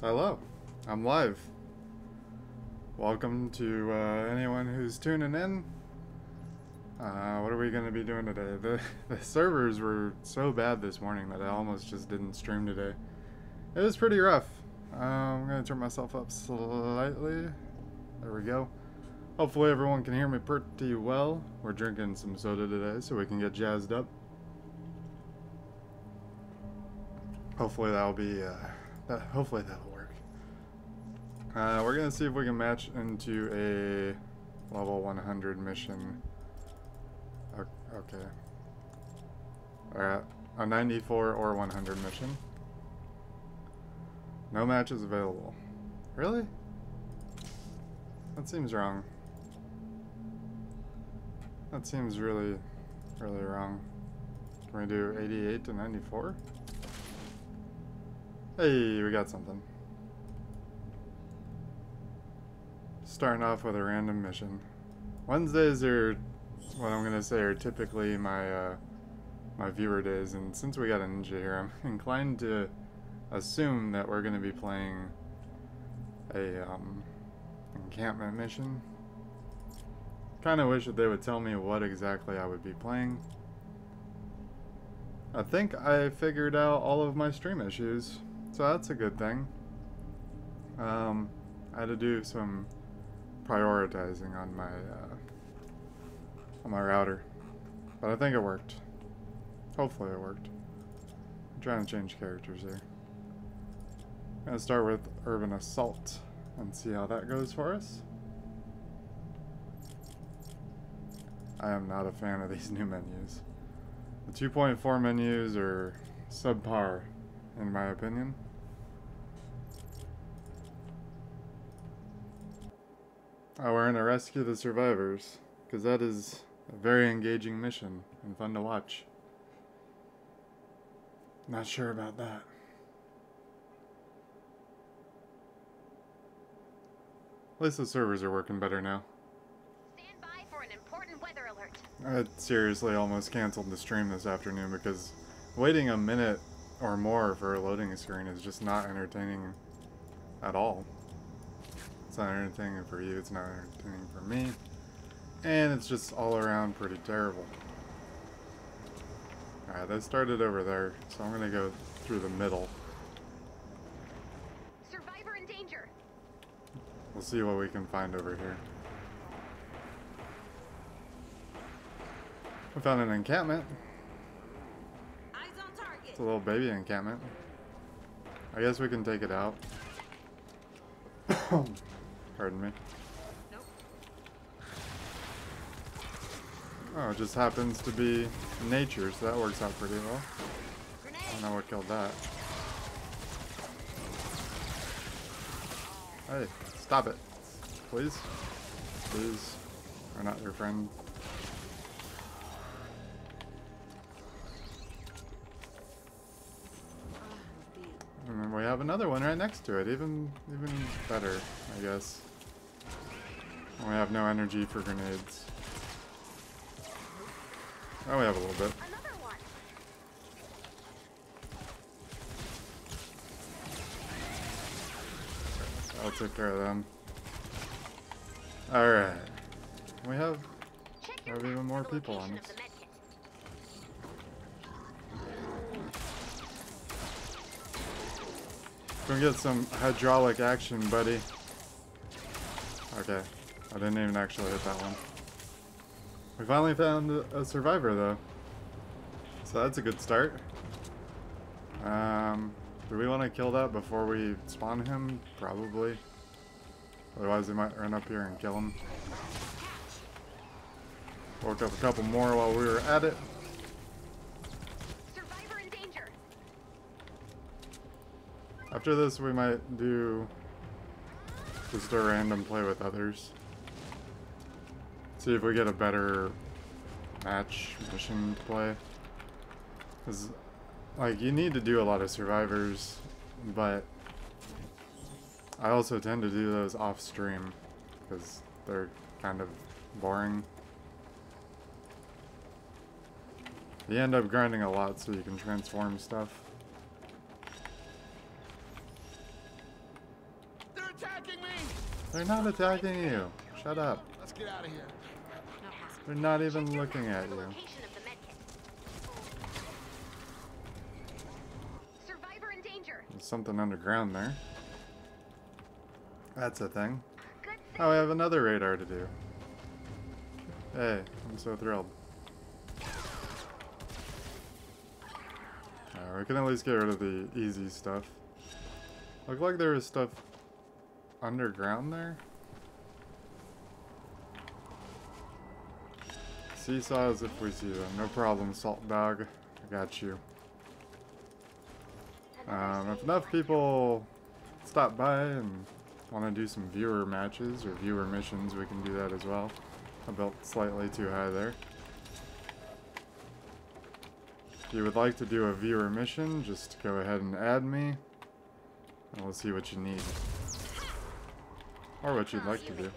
Hello, I'm live. Welcome to anyone who's tuning in. What are we going to be doing today? The servers were so bad this morning that I almost just didn't stream today. It was pretty rough. I'm going to turn myself up slightly. There we go. Hopefully everyone can hear me pretty well. We're drinking some soda today so we can get jazzed up. Hopefully that'll be, hopefully that'll work. We're gonna see if we can match into a level 100 mission. Okay. Alright, a 94 or 100 mission. No matches available. Really? That seems wrong. That seems really, really wrong. Can we do 88 to 94? Hey, we got something. Starting off with a random mission. Wednesdays are what I'm gonna say are typically my my viewer days, and since we got a ninja here, I'm inclined to assume that we're gonna be playing a encampment mission. Kind of wish that they would tell me what exactly I would be playing. I think I figured out all of my stream issues, so that's a good thing. I had to do some prioritizing on my router, but I think it worked. Hopefully it worked. I'm trying to change characters here. I'm gonna start with Urban Assault and see how that goes for us. I am not a fan of these new menus. The 2.4 menus are subpar, in my opinion. Oh, we're gonna rescue the survivors, because that is a very engaging mission and fun to watch. Not sure about that. At least the servers are working better now. Stand by for an important weather alert. I seriously almost canceled the stream this afternoon because waiting a minute or more for a loading screen is just not entertaining at all. It's not entertaining for you, it's not entertaining for me, and it's just all around pretty terrible. Alright, they started over there, so I'm gonna go through the middle. Survivor in danger. We'll see what we can find over here. We found an encampment. Eyes on target. It's a little baby encampment. I guess we can take it out. Pardon me. Nope. Oh, it just happens to be nature, so that works out pretty well. Grenade. I don't know what killed that. Hey, stop it. Please. Please. We're not your friend. And then we have another one right next to it. Even better, I guess. And we have no energy for grenades. Oh, we have a little bit. Another one. I'll take care of them. Alright. We have even more people on us. Go get some hydraulic action, buddy. Okay. I didn't even actually hit that one. We finally found a survivor, though. So that's a good start. Do we want to kill that before we spawn him? Probably. Otherwise, they might run up here and kill him. Woke up a couple more while we were at it. Survivor in danger. After this, we might do just a random play with others. See if we get a better match mission to play. 'Cause, like, you need to do a lot of survivors, but I also tend to do those off stream because they're kind of boring. You end up grinding a lot so you can transform stuff. They're not attacking you. Shut up. Let's get out of here. Not possible. They're not even looking at The you. location of the medkit. Survivor in danger. There's something underground there. That's a thing. Good. Oh, we have another radar to do. Hey, I'm so thrilled. We can at least get rid of the easy stuff. Looked like there was stuff underground there. Seesaws if we see them. No problem, Salt Dog. I got you. If enough people stop by and want to do some viewer matches or viewer missions, we can do that as well. I built slightly too high there. If you would like to do a viewer mission, just go ahead and add me, and we'll see what you need. Or what you'd like to do.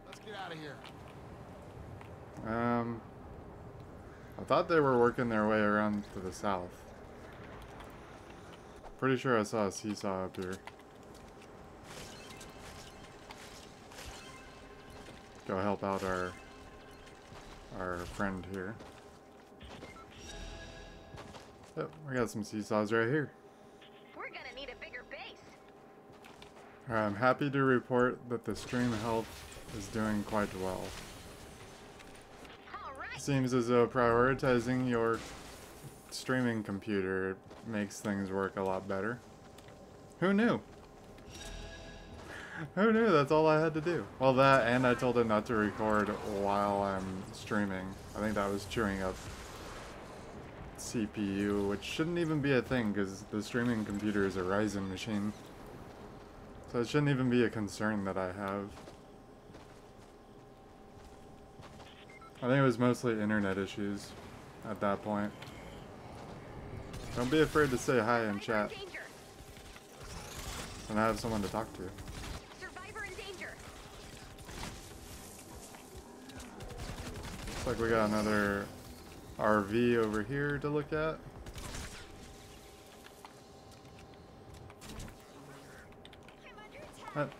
Let's get out of here. I thought they were working their way around to the south. Pretty sure I saw a seesaw up here. Go help out our friend here. Yep, we got some seesaws right here. We're gonna need a bigger base. I'm happy to report that the stream health is doing quite well. All right. Seems as though prioritizing your streaming computer makes things work a lot better. Who knew? Who knew? That's all I had to do. Well, that, and I told it not to record while I'm streaming. I think that was chewing up CPU, which shouldn't even be a thing because the streaming computer is a Ryzen machine. So it shouldn't even be a concern that I have. I think it was mostly internet issues at that point. Don't be afraid to say hi in chat, Danger. and I have someone to talk to. Survivor in danger. Looks like we got another RV over here to look at.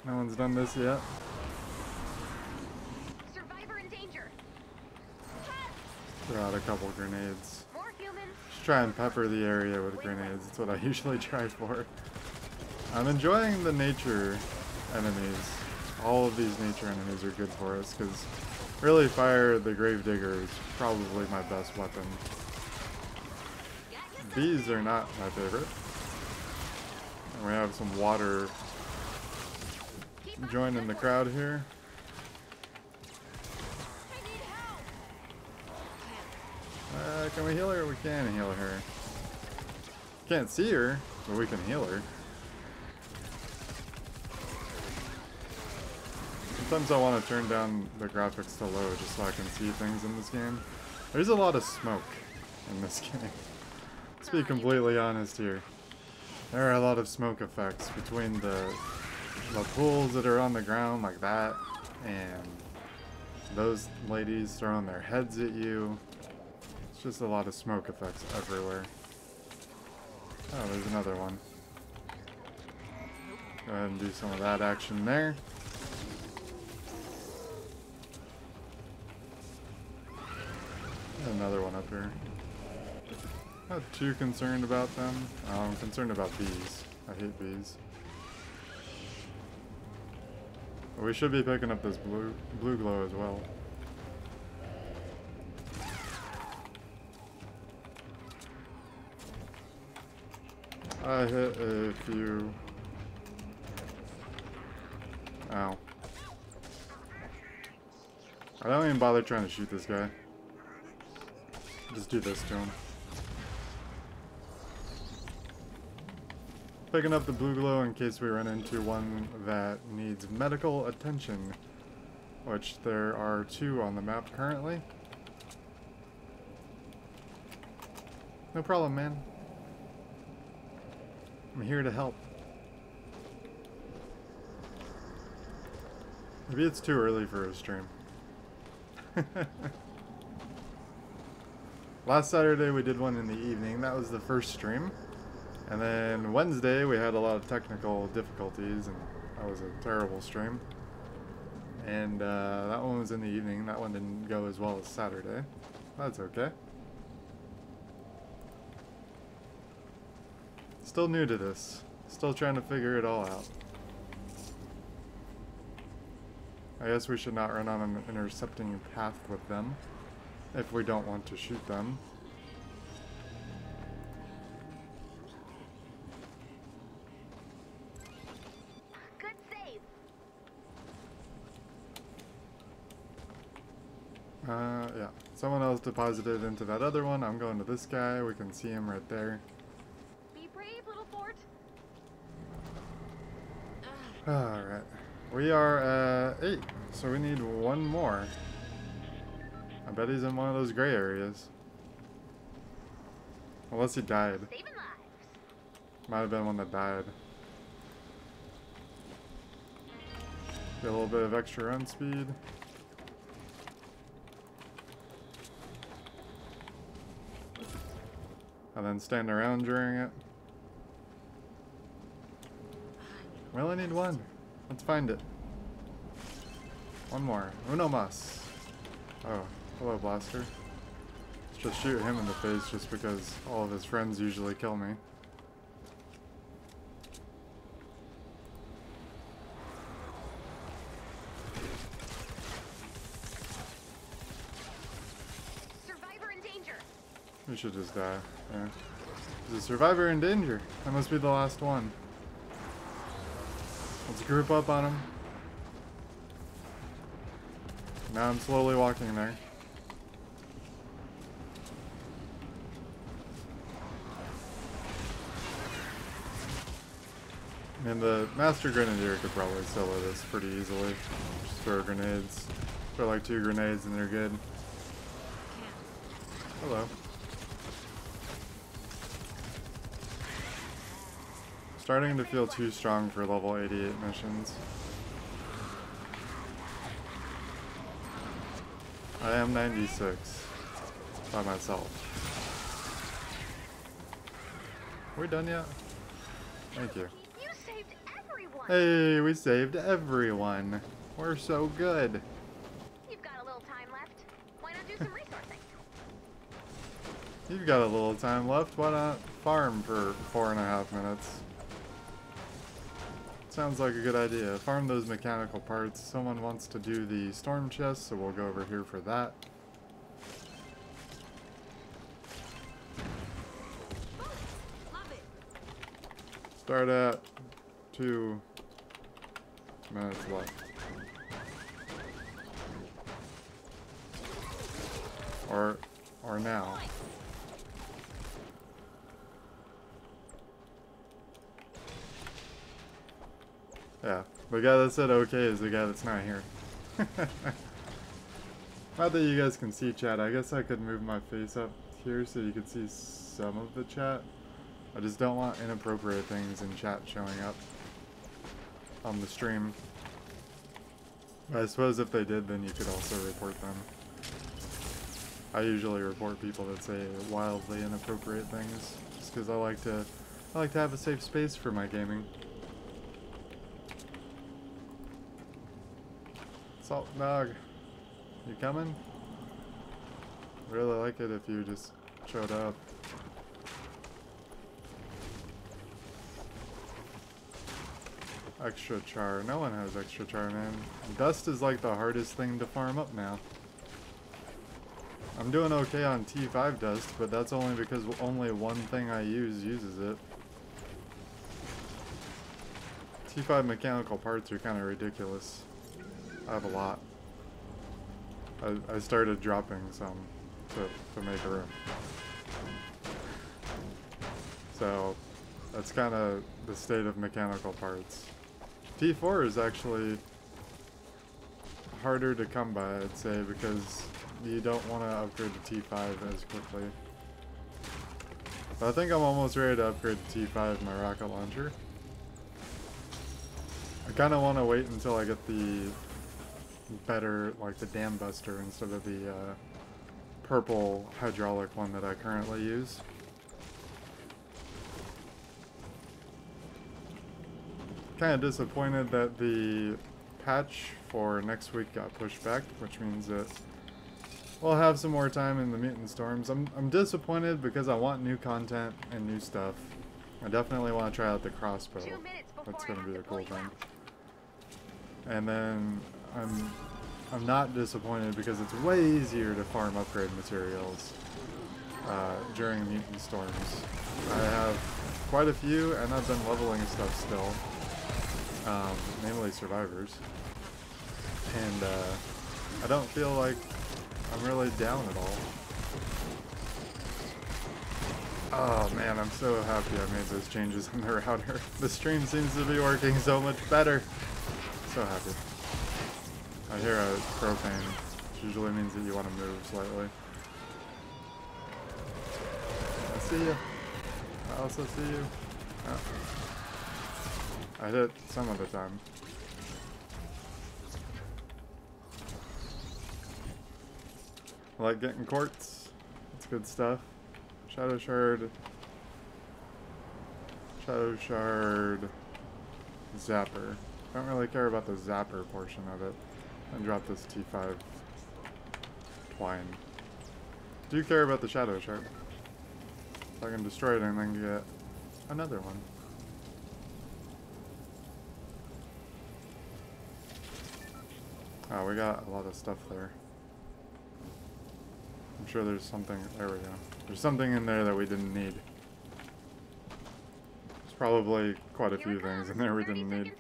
No one's done this yet. Survivor in danger. Throw out a couple grenades. More humans. Just try and pepper the area with grenades. That's what I usually try for. I'm enjoying the nature enemies. All of these nature enemies are good for us because really fire the Gravedigger is probably my best weapon. Bees are not my favorite. And we have some water joining the crowd here. I need help. Can we heal her? We can heal her. Can't see her, but we can heal her. Sometimes I want to turn down the graphics to low just so I can see things in this game. There's a lot of smoke in this game. Let's be completely honest here. There are a lot of smoke effects between the pools that are on the ground like that and those ladies throwing their heads at you. It's just a lot of smoke effects everywhere. Oh, there's another one. Go ahead and do some of that action there. Another one up here. Not too concerned about them. I'm concerned about bees. I hate bees. But we should be picking up this blue glow as well. I hit a few. Ow. I don't even bother trying to shoot this guy. Just do this to him. Picking up the blue glow in case we run into one that needs medical attention, which there are 2 on the map currently. No problem, man. I'm here to help. Maybe it's too early for a stream. Last Saturday we did one in the evening. That was the first stream. And then Wednesday we had a lot of technical difficulties and That was a terrible stream. And that one was in the evening. That one didn't go as well as Saturday. That's okay. Still new to this. Still trying to figure it all out. I guess we should not run on an intercepting path with them if we don't want to shoot them. Good save. Yeah. Someone else deposited into that other one. I'm going to this guy. We can see him right there. Be brave, little fort. Alright. We are at 8, so we need one more. I bet he's in one of those gray areas. Unless he died. Saving lives. Might have been one that died. Get a little bit of extra run speed. And then stand around during it. We only need one. Let's find it. One more. Uno mas. Oh, hello, Blaster. Let's just shoot him in the face just because all of his friends usually kill me. Survivor in danger. We should just die. Yeah. There's a survivor in danger. That must be the last one. Let's group up on him. Now I'm slowly walking there. And the Master Grenadier could probably solo this pretty easily. Just throw grenades. Throw like 2 grenades and they're good. Hello. Starting to feel too strong for level 88 missions. I am 96 by myself. Are we done yet? Thank you. You saved everyone. Hey, we saved everyone. We're so good. You've got a little time left. Why not do some resourcing? You've got a little time left. Why not farm for 4.5 minutes? Sounds like a good idea. Farm those mechanical parts. Someone wants to do the storm chest, so we'll go over here for that. Love it. Start at 2 minutes left. Or now. Yeah, the guy that said okay is the guy that's not here. Not that you guys can see chat. I guess I could move my face up here so you could see some of the chat. I just don't want inappropriate things in chat showing up on the stream. I suppose if they did, then you could also report them. I usually report people that say wildly inappropriate things, just because I like to have a safe space for my gaming. Salt dog, you coming? Really like it if you just showed up. Extra char. No one has extra char, man. Dust is like the hardest thing to farm up now. I'm doing okay on T5 dust, but that's only because only one thing I use uses it. T5 mechanical parts are kind of ridiculous. I have a lot. I started dropping some to make room. So that's kind of the state of mechanical parts. T4 is actually harder to come by, I'd say, because you don't want to upgrade to T5 as quickly. But I think I'm almost ready to upgrade to T5 my rocket launcher. I kind of want to wait until I get the better, like the dam buster instead of the purple hydraulic one that I currently use. kind of disappointed that the patch for next week got pushed back, which means that we'll have some more time in the Mutant Storms. I'm disappointed because I want new content and new stuff. I definitely want to try out the crossbow. That's going to be a cool thing. And then I'm not disappointed because it's way easier to farm upgrade materials during Mutant Storms. I have quite a few, and I've been leveling stuff still, mainly survivors. And I don't feel like I'm really down at all. Oh man, I'm so happy I made those changes in the router. The stream seems to be working so much better. So happy. I hear a propane, which usually means that you want to move slightly. I see you. I also see you. Oh. I hit some of the time. I like getting quartz. It's good stuff. Shadow Shard. Shadow Shard. Zapper. Don't really care about the Zapper portion of it. And drop this T5 twine. Do care about the Shadow Shard. So I can destroy it and then get another one. Oh, we got a lot of stuff there. I'm sure there's something. There we go. There's something in there that we didn't need. There's probably quite a few things in there we didn't need.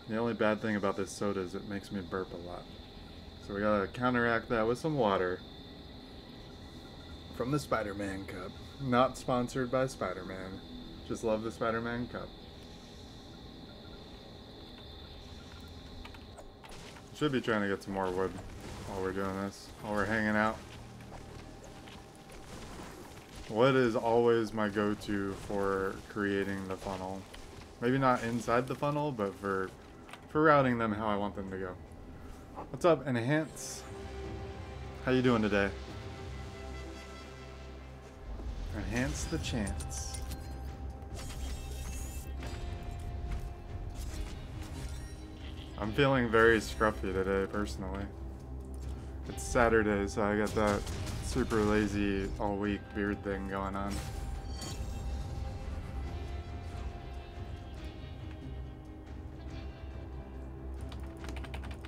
The only bad thing about this soda is it makes me burp a lot. So we gotta counteract that with some water. From the Spider-Man cup. Not sponsored by Spider-Man. Just love the Spider-Man cup. Should be trying to get some more wood while we're doing this, while we're hanging out. Wood is always my go-to for creating the funnel. Maybe not inside the funnel, but for routing them how I want them to go. What's up, Enhance? How you doing today? Enhance the chance. I'm feeling very scruffy today, personally. It's Saturday, so I got that super lazy all-week beard thing going on.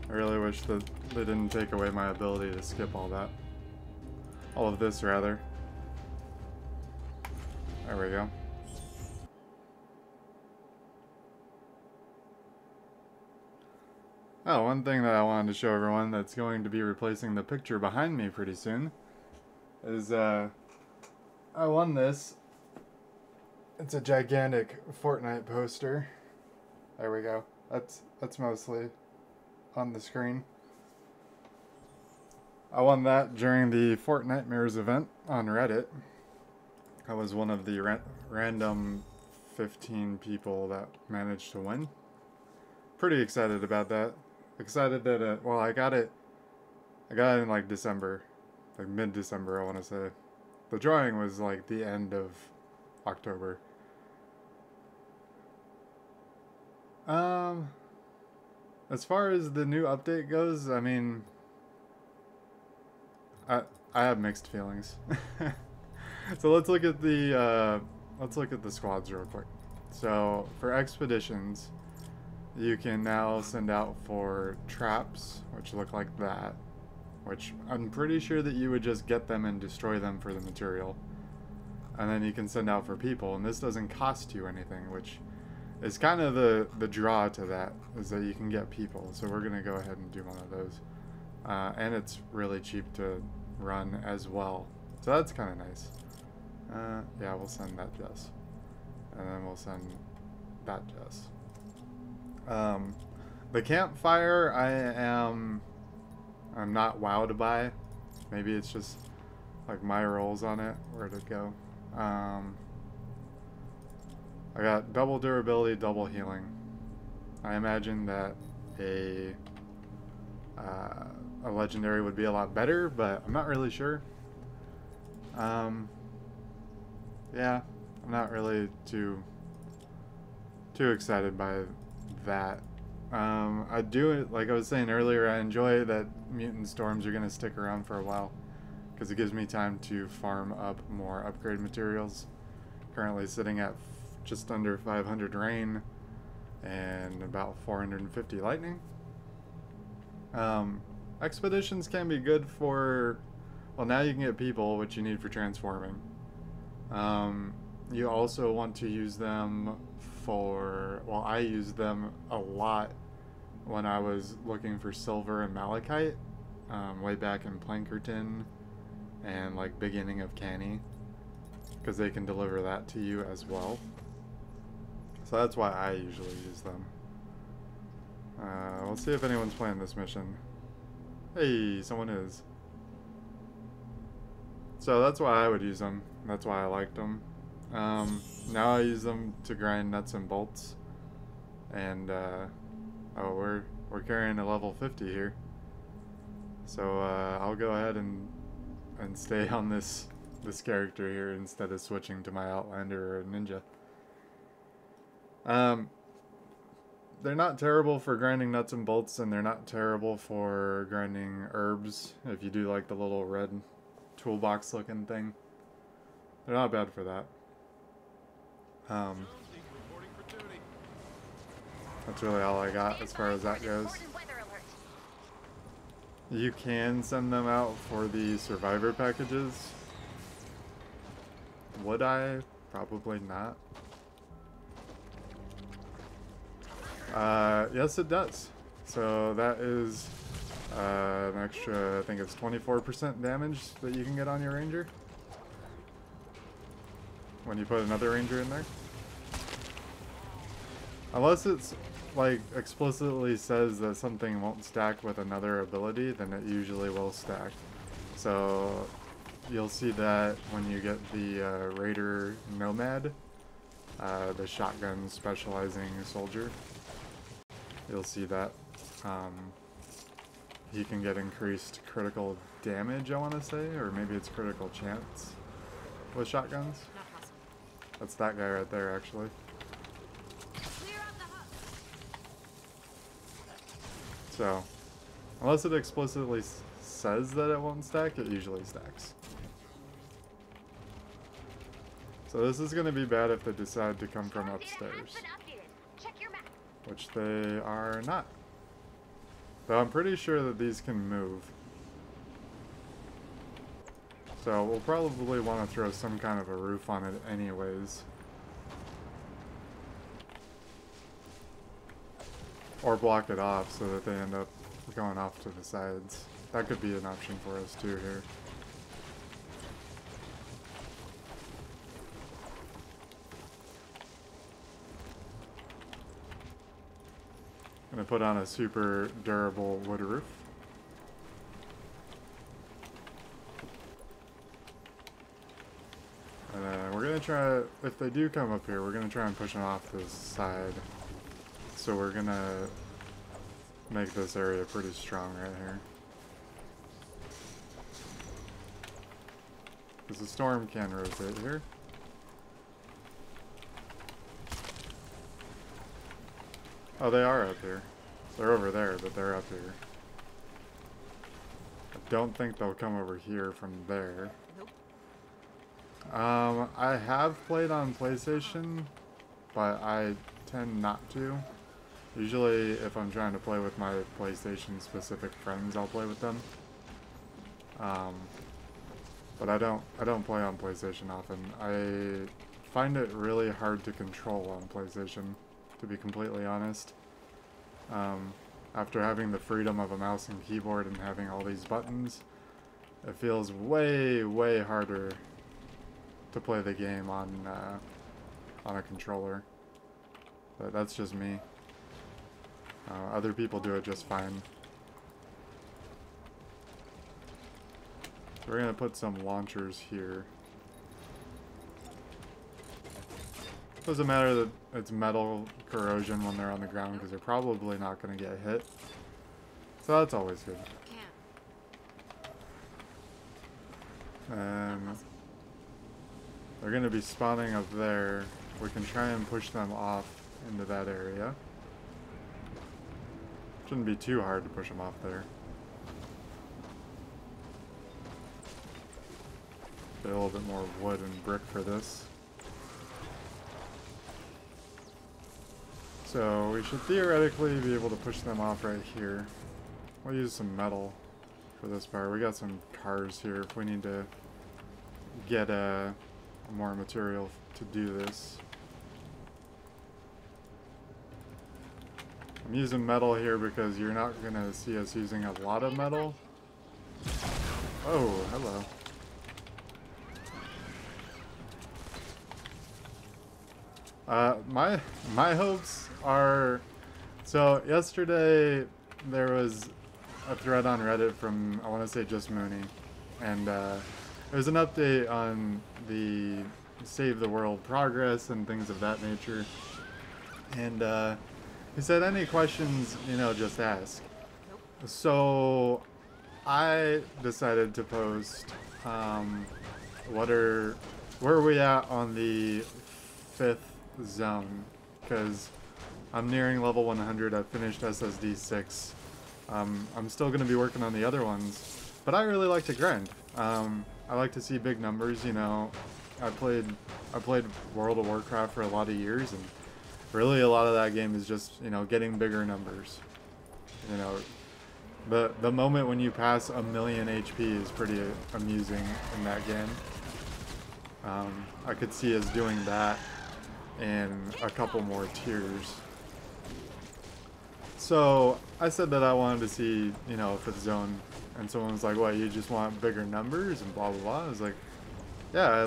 I really wish that they didn't take away my ability to skip all that. All of this, rather. There we go. Oh, one thing that I wanted to show everyone that's going to be replacing the picture behind me pretty soon is I won this. It's a gigantic Fortnite poster. There we go. That's mostly on the screen. I won that during the Fortnite Mirrors event on Reddit. I was one of the random 15 people that managed to win. Pretty excited about that. Excited that well, I got it in like December, like mid-December, I want to say. The drawing was like the end of October. As far as the new update goes, I mean, I have mixed feelings. So let's look at the squads real quick. So for expeditions, you can now send out for traps, which look like that, which I'm pretty sure that you would just get them and destroy them for the material. And then you can send out for people, and this doesn't cost you anything, which is kind of the draw to that, is that you can get people. So we're going to go ahead and do one of those. And it's really cheap to run as well. So that's kind of nice. Yeah, we'll send that Jess. And then we'll send that Jess. The campfire I'm not wowed by. Maybe it's just like my rolls on it. Where'd it go? I got double durability, double healing. I imagine that a legendary would be a lot better, but I'm not really sure. Yeah, I'm not really too excited by that. I do it, like I was saying earlier, I enjoy that mutant storms are going to stick around for a while because it gives me time to farm up more upgrade materials. Currently sitting at just under 500 rain and about 450 lightning. Expeditions can be good for, well, now you can get people, which you need for transforming. You also want to use them for, well, I used them a lot when I was looking for silver and malachite, way back in Plankerton and like beginning of Canny, because they can deliver that to you as well. So that's why I usually use them. We'll see if anyone's playing this mission. Hey, someone is. So that's why I would use them. That's why I liked them. Now I use them to grind nuts and bolts. And, oh, we're carrying a level 50 here. So, I'll go ahead and stay on this character here instead of switching to my Outlander or Ninja. They're not terrible for grinding nuts and bolts, and they're not terrible for grinding herbs if you do like the little red toolbox looking thing. They're not bad for that. That's really all I got as far as that goes. You can send them out for the survivor packages. Would I? Probably not. Yes, it does. So that is an extra, I think it's 24% damage that you can get on your ranger when you put another ranger in there. Unless it's like explicitly says that something won't stack with another ability, then it usually will stack. So you'll see that when you get the Raider Nomad, the shotgun specializing soldier. You'll see that he can get increased critical damage, I want to say, or maybe it's critical chance with shotguns. That's that guy right there, actually. So, unless it explicitly says that it won't stack, it usually stacks. So this is going to be bad if they decide to come from upstairs. Which they are not. Though I'm pretty sure that these can move. So we'll probably want to throw some kind of a roof on it anyways. Or block it off so that they end up going off to the sides. That could be an option for us too here. Gonna put on a super durable wood roof. And we're gonna try, if they do come up here, we're gonna try and push them off this side. So we're gonna make this area pretty strong right here. Because the storm can rotate here. Oh, they are up here. They're over there, but they're up here. I don't think they'll come over here from there. I have played on PlayStation, but I tend not to. Usually, if I'm trying to play with my PlayStation-specific friends, I'll play with them. But I don't play on PlayStation often. I find it really hard to control on PlayStation, to be completely honest. After having the freedom of a mouse and keyboard and having all these buttons, it feels way, way harder to play the game on a controller. But that's just me. Other people do it just fine. So we're gonna put some launchers here. Doesn't matter that it's metal corrosion when they're on the ground because they're probably not going to get hit. So that's always good. And They're going to be spawning up there. We can try and push them off into that area. Shouldn't be too hard to push them off there. Get a little bit more wood and brick for this. So we should theoretically be able to push them off right here. We'll use some metal for this part. We got some cars here if we need to get more material to do this. I'm using metal here because you're not going to see us using a lot of metal. Oh, hello. My hopes are, so yesterday there was a thread on Reddit from, I want to say, Just Mooney, and there's an update on the Save the World progress and things of that nature, and he said any questions, you know, just ask. So I decided to post where are we at on the 5th zone, because I'm nearing level 100. I've finished SSD 6. I'm still going to be working on the other ones, but I really like to grind. I like to see big numbers, you know. I played World of Warcraft for a lot of years, and really a lot of that game is just, you know, getting bigger numbers. You know, the moment when you pass 1,000,000 HP is pretty amusing in that game. I could see us doing that and a couple more tiers. So I said that I wanted to see, you know, 5th zone, and someone was like, "What? You just want bigger numbers and blah blah blah?" I was like, "Yeah, I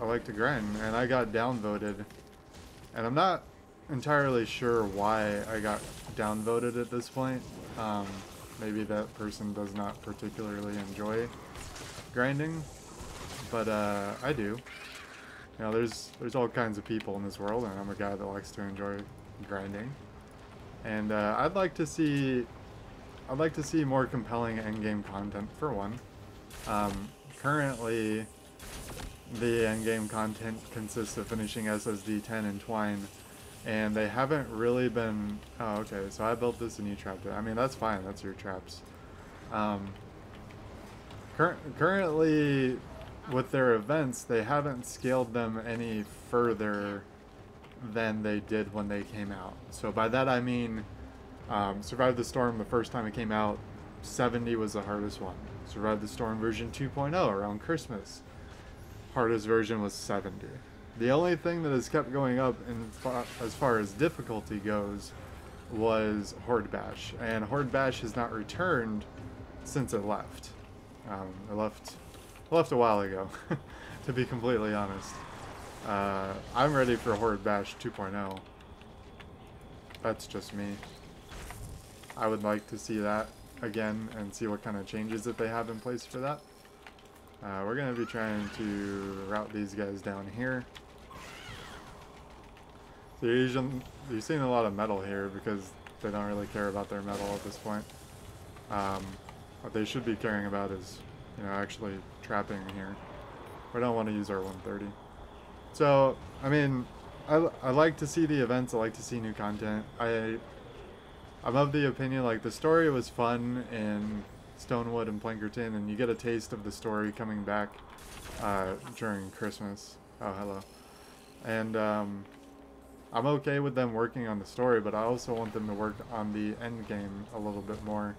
like to grind," and I got downvoted, and I'm not entirely sure why I got downvoted at this point. Maybe that person does not particularly enjoy grinding, but I do. You know, there's all kinds of people in this world, and I'm a guy that likes to enjoy grinding. And I'd like to see more compelling endgame content for one. Currently, the endgame content consists of finishing SSD 10 and Twine, and they haven't really been. Oh, okay. So I built this and you trapped it. I mean, that's fine. That's your traps. Currently, with their events, they haven't scaled them any further than they did when they came out. So by that I mean, Survive the Storm, the first time it came out, 70 was the hardest one. Survive the Storm version 2.0 around Christmas, hardest version was 70. The only thing that has kept going up as far as difficulty goes was Horde Bash, and Horde Bash has not returned since it left. It left a while ago, to be completely honest. I'm ready for Horde Bash 2.0. That's just me. I would like to see that again and see what kind of changes that they have in place for that. We're going to be trying to route these guys down here. So you're seeing a lot of metal here because they don't really care about their metal at this point. What they should be caring about is, you know, actually trapping here. We don't want to use our 130. So, I mean, I like to see the events. I like to see new content. I'm of the opinion, like, the story was fun in Stonewood and Plankerton, and you get a taste of the story coming back during Christmas. Oh, hello. And I'm okay with them working on the story, but I also want them to work on the end game a little bit more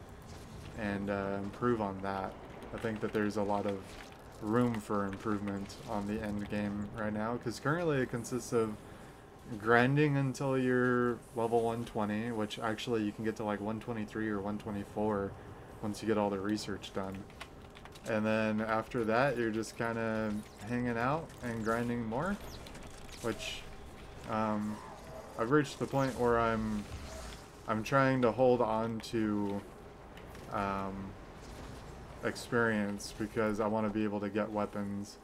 and improve on that. I think that there's a lot of room for improvement on the end game right now, because currently it consists of grinding until you're level 120, which actually you can get to like 123 or 124 once you get all the research done. And then after that, you're just kind of hanging out and grinding more, which I've reached the point where I'm trying to hold on to experience, because I want to be able to get weapons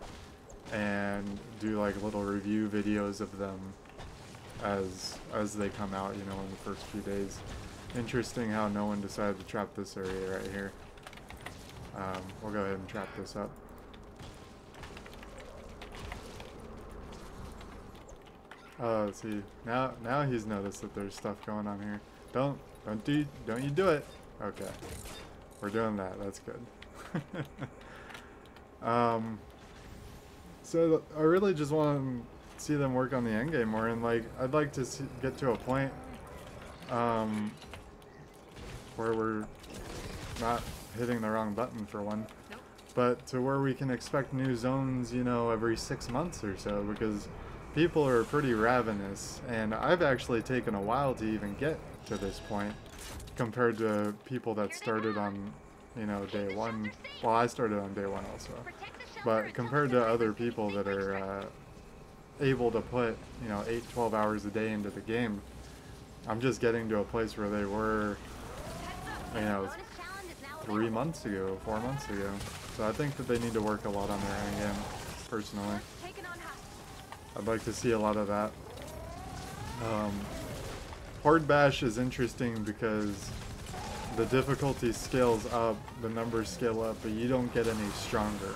and do like little review videos of them as they come out, you know, in the first few days. Interesting how no one decided to trap this area right here. We'll go ahead and trap this up. Oh, see, now he's noticed that there's stuff going on here. Don't you do it. Okay. We're doing that. That's good. So I really just want to see them work on the end game more, and like I'd like to get to a point where we're not hitting the wrong button for one, but to where we can expect new zones, you know, every 6 months or so, because people are pretty ravenous, and I've actually taken a while to even get to this point compared to people that started on, you know, day one. Well, I started on day one also, but compared to other people that are able to put, you know, 8-12 hours a day into the game, I'm just getting to a place where they were, you know, 3 months ago, 4 months ago. So I think that they need to work a lot on their end game, personally. I'd like to see a lot of that. Horde Bash is interesting because the difficulty scales up, the numbers scale up, but you don't get any stronger.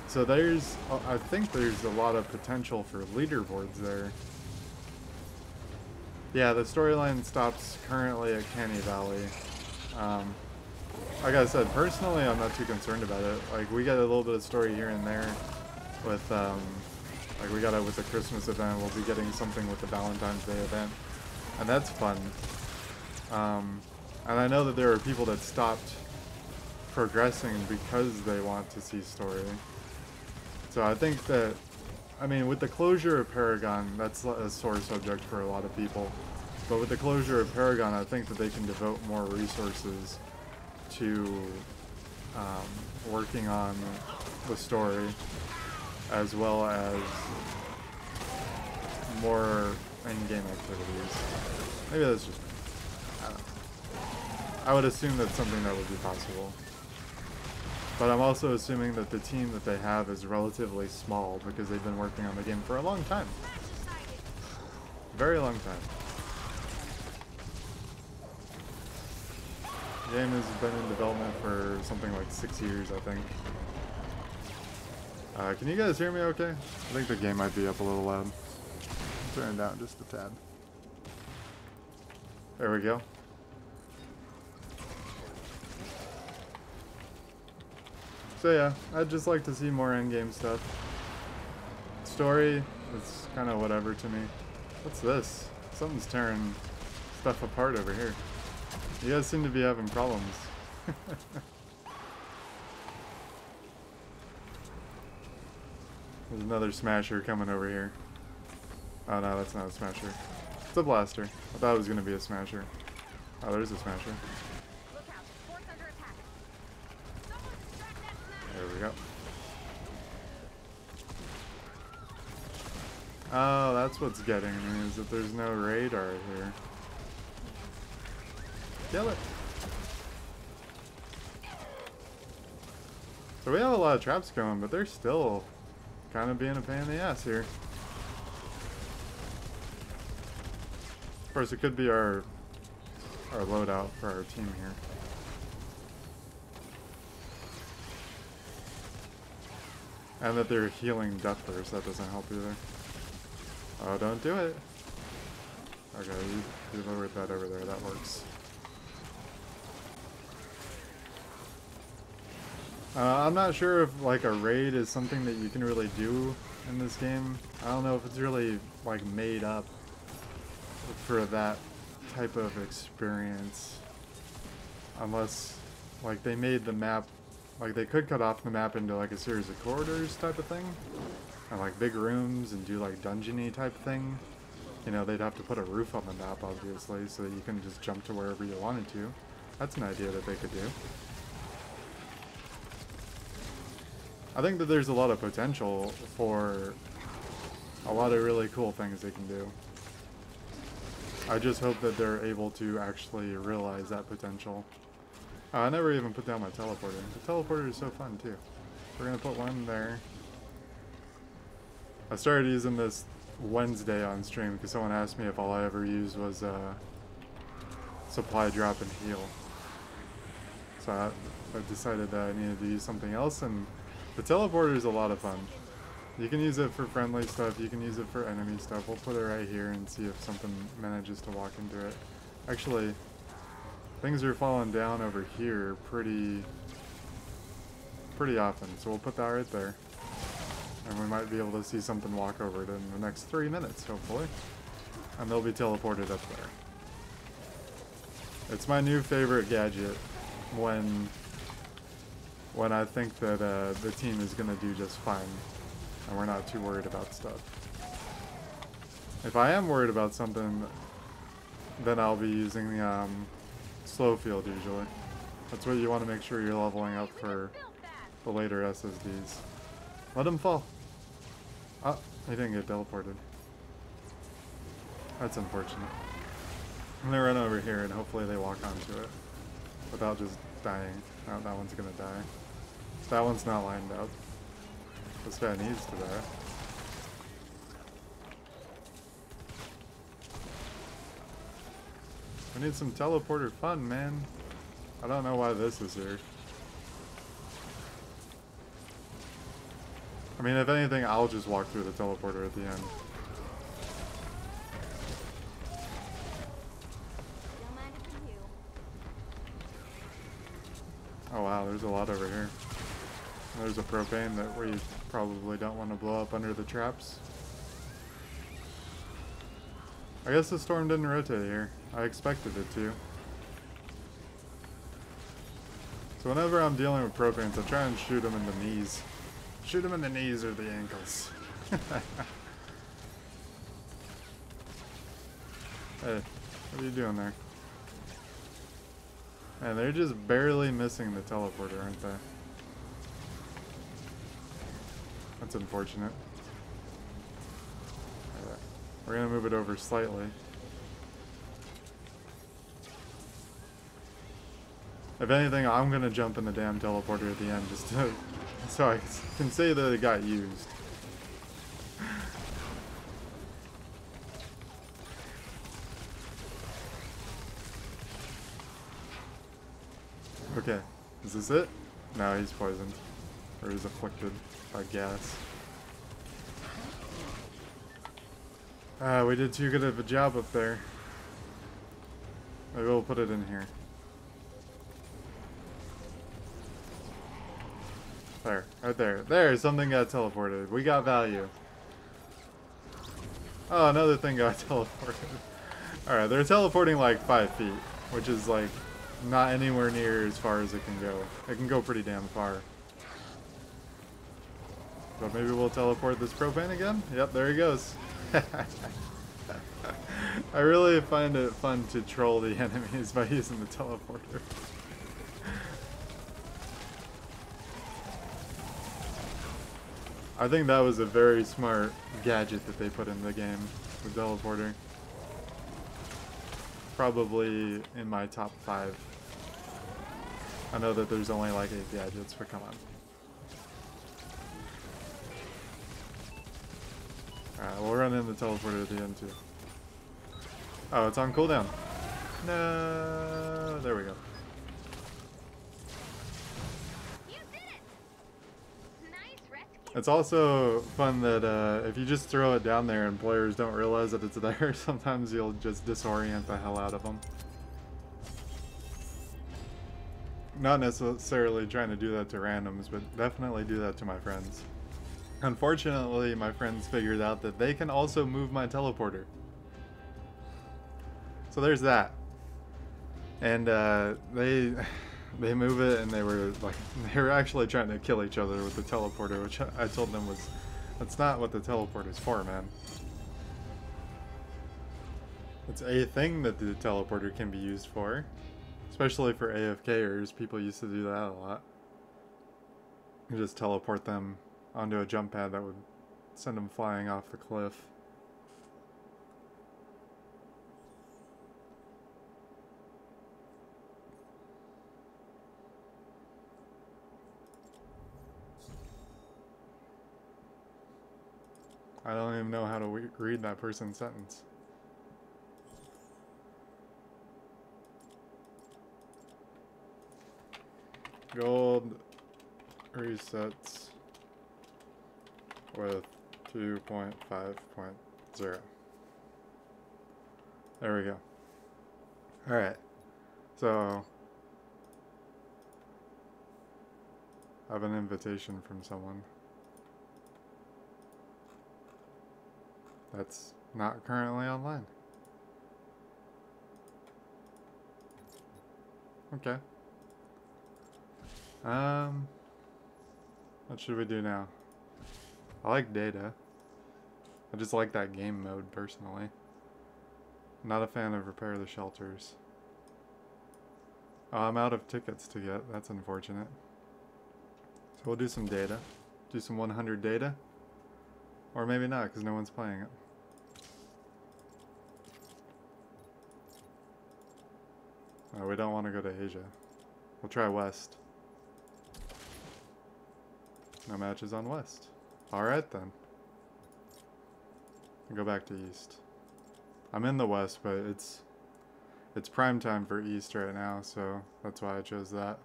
So there's, I think there's a lot of potential for leaderboards there. Yeah, the storyline stops currently at Canny Valley. Like I said, personally, I'm not too concerned about it. Like, we get a little bit of story here and there with, like, we got it with the Christmas event. We'll be getting something with the Valentine's Day event, and that's fun. And I know that there are people that stopped progressing because they want to see story. So I think that, I mean, with the closure of Paragon, that's a sore subject for a lot of people. But with the closure of Paragon, I think that they can devote more resources to working on the story, as well as more in-game activities. Maybe that's just, I don't know. I would assume that's something that would be possible. But I'm also assuming that the team that they have is relatively small because they've been working on the game for a long time. Very long time. The game has been in development for something like 6 years, I think. Can you guys hear me okay? I think the game might be up a little loud. Turn it down just a tad. There we go. So yeah, I'd just like to see more endgame stuff. Story, it's kind of whatever to me. What's this? Something's tearing stuff apart over here. You guys seem to be having problems. There's another smasher coming over here. Oh no, that's not a smasher. It's a blaster. I thought it was going to be a smasher. Oh, there's a smasher. There we go. Oh, that's what's getting me, is that there's no radar here. Kill it! So we have a lot of traps going, but they're still kind of being a pain in the ass here. Of course, it could be our loadout for our team here. And that they're healing death burst, that doesn't help either. Oh, don't do it! Okay, you lowered that over there, that works. I'm not sure if like a raid is something that you can really do in this game. I don't know if it's really like made up for that type of experience. Unless like they made the map, like they could cut off the map into like a series of corridors type of thing. And like big rooms and do like dungeon-y type thing. You know, they'd have to put a roof on the map obviously so that you can just jump to wherever you wanted to. That's an idea that they could do. I think that there's a lot of potential for a lot of really cool things they can do. I just hope that they're able to actually realize that potential. I never even put down my teleporter. The teleporter is so fun too. We're gonna put one there. I started using this Wednesday on stream because someone asked me if all I ever used was supply drop and heal. So I decided that I needed to use something else, and the teleporter is a lot of fun. You can use it for friendly stuff, you can use it for enemy stuff. We'll put it right here and see if something manages to walk into it. Actually, things are falling down over here pretty often, so we'll put that right there. And we might be able to see something walk over it in the next 3 minutes, hopefully. And they'll be teleported up there. It's my new favorite gadget when I think that the team is going to do just fine and we're not too worried about stuff. If I am worried about something, then I'll be using the slow field usually. That's what you want to make sure you're leveling up for the later SSDs. Let him fall. Oh, he didn't get teleported. That's unfortunate. I'm gonna run over here and hopefully they walk onto it without just dying. Oh, that one's gonna die. That one's not lined up. This guy needs to die. We need some teleporter fun, man. I don't know why this is here. I mean, if anything, I'll just walk through the teleporter at the end. Oh wow, there's a lot over here. There's a propane that we probably don't want to blow up under the traps. I guess the storm didn't rotate here. I expected it to. So whenever I'm dealing with propanes, I try and shoot them in the knees. Shoot them in the knees or the ankles. Hey, what are you doing there? And they're just barely missing the teleporter, aren't they? That's unfortunate. Alright. We're gonna move it over slightly. If anything, I'm gonna jump in the damn teleporter at the end just to, so I can say that it got used. Okay, is this it? No, he's poisoned. Or he's afflicted by gas. We did too good of a job up there. Maybe we'll put it in here. There, right there. There, something got teleported. We got value. Oh, another thing got teleported. Alright, they're teleporting like 5 feet, which is like not anywhere near as far as it can go. It can go pretty damn far. But maybe we'll teleport this propane again? Yep, there he goes. I really find it fun to troll the enemies by using the teleporter. I think that was a very smart gadget that they put in the game, the teleporter. Probably in my top 5. I know that there's only like 8 gadgets, but come on. Alright, we'll run in the teleporter at the end too. Oh, it's on cooldown. No, there we go. You did it! Nice rescue. It's also fun that if you just throw it down there and players don't realize that it's there, sometimes you'll just disorient the hell out of them. Not necessarily trying to do that to randoms, but definitely do that to my friends. Unfortunately, my friends figured out that they can also move my teleporter. So there's that. And they move it, and they were actually trying to kill each other with the teleporter, which I told them was, that's not what the teleporter's for, man. It's a thing that the teleporter can be used for, especially for AFKers. People used to do that a lot. You just teleport them onto a jump pad that would send them flying off the cliff. I don't even know how to read that person's sentence. Gold resets with 2.5.0. There we go. Alright, so I have an invitation from someone that's not currently online. Okay. What should we do now? I like data. I just like that game mode personally. Not a fan of repair the shelters. Oh, I'm out of tickets to get. That's unfortunate. So we'll do some data. Do some 100 data. Or maybe not, because no one's playing it. Oh, we don't want to go to Asia. We'll try West. No matches on West. Alright then. I'll go back to East. I'm in the West, but it's prime time for East right now, so that's why I chose that.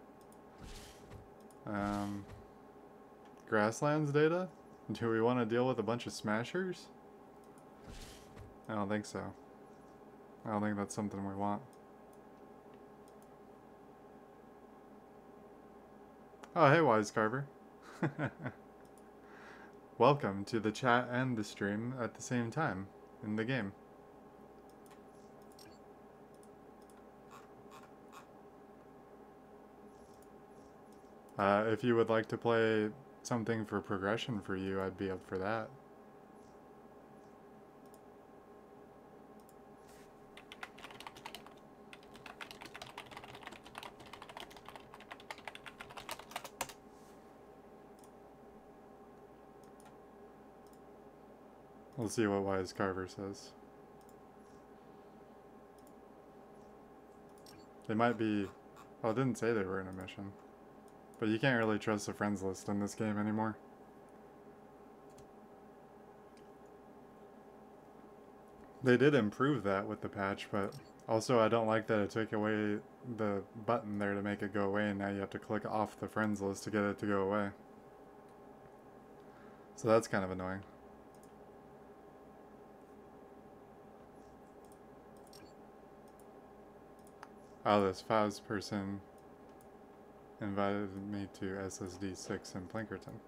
Grasslands data? Do we want to deal with a bunch of smashers? I don't think so. I don't think that's something we want. Oh, hey, Wise Carver. Welcome to the chat and the stream at the same time in the game. If you would like to play something for progression for you, I'd be up for that. We'll see what Wise Carver says. They might be... Well, it didn't say they were in a mission. But you can't really trust the friends list in this game anymore. They did improve that with the patch, but also I don't like that it took away the button there to make it go away, and now you have to click off the friends list to get it to go away. So that's kind of annoying. Oh, this Faz person invited me to SSD 6 in Plankerton.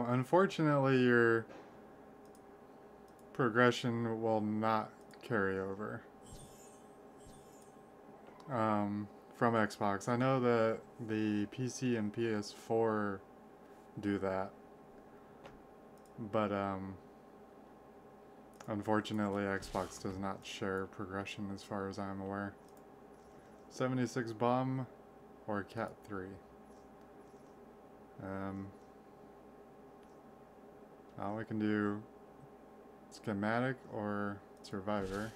Unfortunately, your progression will not carry over from Xbox. I know that the PC and PS4 do that, but unfortunately Xbox does not share progression as far as I'm aware. 76 bomb or Cat 3. We can do schematic or survivor,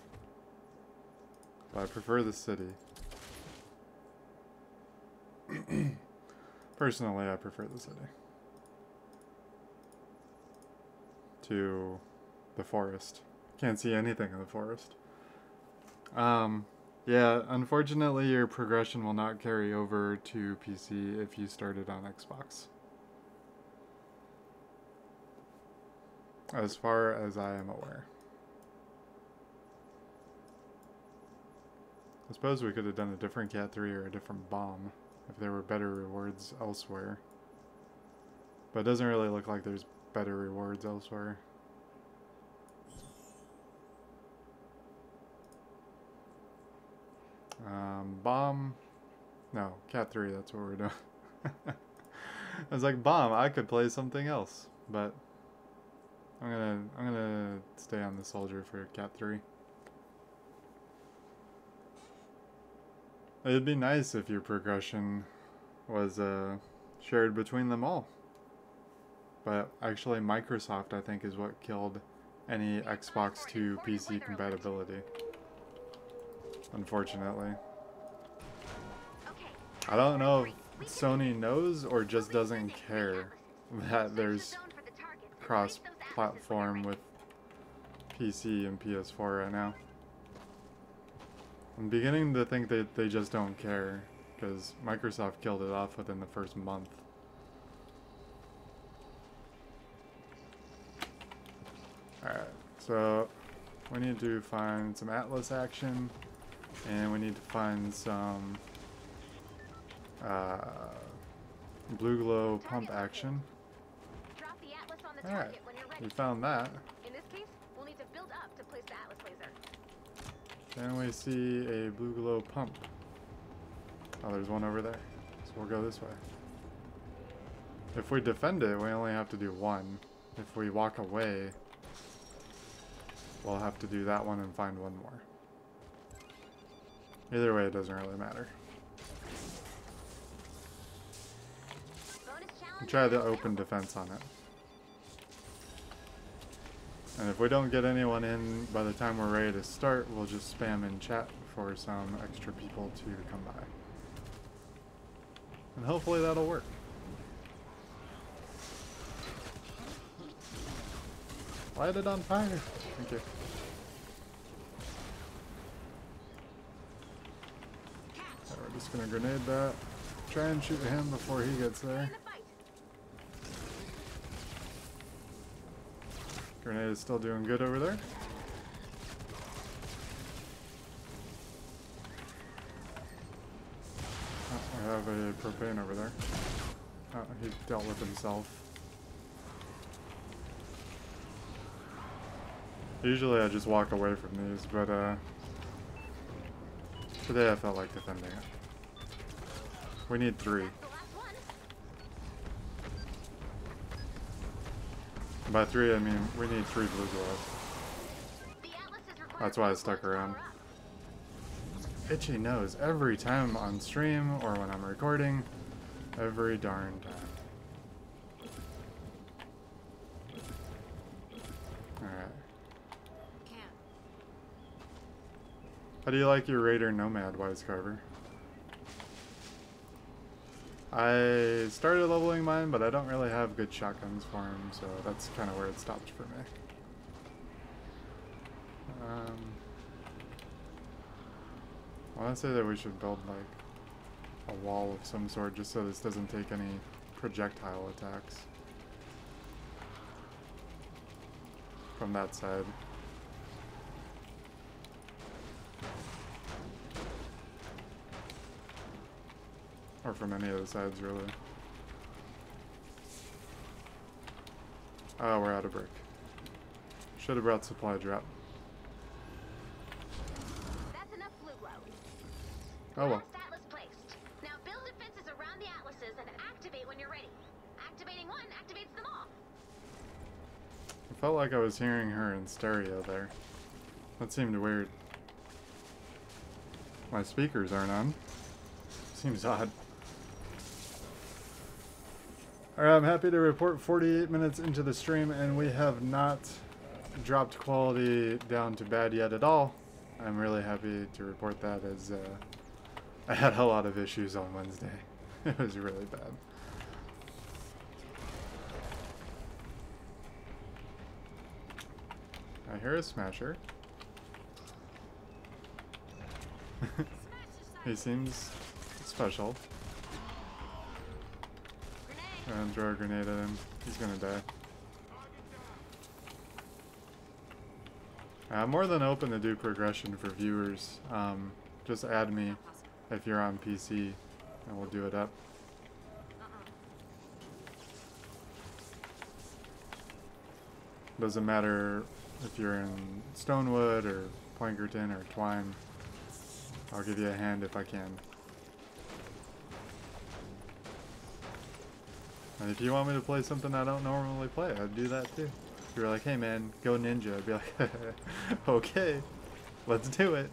but I prefer the city. Personally, I prefer the city to the forest. Can't see anything in the forest. Yeah, unfortunately your progression will not carry over to PC if you started on Xbox. As far as I am aware. I suppose we could have done a different Cat 3 or a different bomb if there were better rewards elsewhere. But it doesn't really look like there's better rewards elsewhere. Bomb. No, Cat 3, that's what we're doing. I was like, bomb, I could play something else, but I'm gonna stay on the soldier for Cat 3. It'd be nice if your progression was shared between them all. But actually Microsoft, I think, is what killed any Xbox to PC compatibility. Unfortunately. I don't know if Sony knows or just doesn't care that there's cross-platform with PC and PS4 right now. I'm beginning to think that they just don't care, because Microsoft killed it off within the first month. Alright, so we need to find some Atlas action, and we need to find some blue glow pump action. Drop the Atlas on the Alright, target when you're ready. we found that. In this case, we'll need to build up to place the Atlas laser. Then we see a blue glow pump. Oh, there's one over there. So we'll go this way. If we defend it, we only have to do one. If we walk away, we'll have to do that one and find one more. Either way, it doesn't really matter. We'll try the open defense on it. And if we don't get anyone in by the time we're ready to start, we'll just spam in chat for some extra people to come by. And hopefully that'll work. Light it on fire. Thank you. So we're just gonna grenade that. Try and shoot him before he gets there. Grenade is still doing good over there. Oh, I have a propane over there. Oh, he dealt with himself. Usually I just walk away from these, but today I felt like defending it. We need 3. By 3 I mean we need 3 blue glows. That's why I stuck around. Itchy nose every time on stream or when I'm recording. Every darn time. Alright. How do you like your Raider Nomad, Wisecarver? I started leveling mine, but I don't really have good shotguns for him, so that's kind of where it stopped for me. I want to say that we should build like a wall of some sort just so this doesn't take any projectile attacks from that side. Or from any of the sides, really. Oh, we're out of brick. Should have brought supply drop. That's enough blue glow. Oh well. Last Atlas placed. Now build defenses around the Atlases and activate when you're ready. Activating one activates them all. I felt like I was hearing her in stereo there. That seemed weird. My speakers aren't on. Seems odd. Alright, I'm happy to report 48 minutes into the stream and we have not dropped quality down to bad yet at all. I'm really happy to report that as I had a lot of issues on Wednesday. It was really bad. I hear a smasher. He seems special. And throw a grenade at him. He's gonna die. I'm more than open to do progression for viewers. Just add me if you're on PC and we'll do it up. Doesn't matter if you're in Stonewood or Plankerton or Twine. I'll give you a hand if I can. And if you want me to play something I don't normally play, I'd do that too. If you were like, hey man, go ninja, I'd be like, okay, let's do it.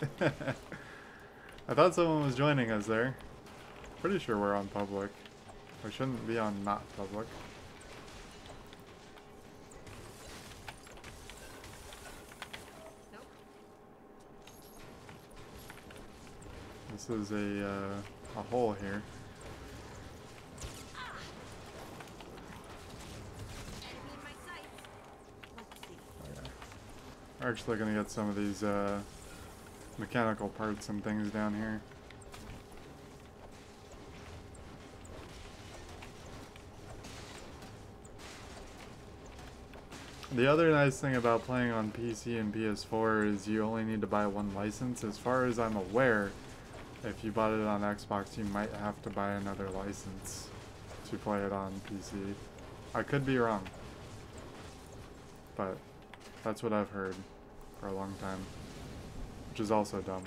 I thought someone was joining us there. Pretty sure we're on public. We shouldn't be on not public. This is a hole here. We're actually gonna get some of these mechanical parts and things down here. The other nice thing about playing on PC and PS4 is you only need to buy one license. As far as I'm aware, if you bought it on Xbox, you might have to buy another license to play it on PC. I could be wrong, but that's what I've heard for a long time, which is also dumb.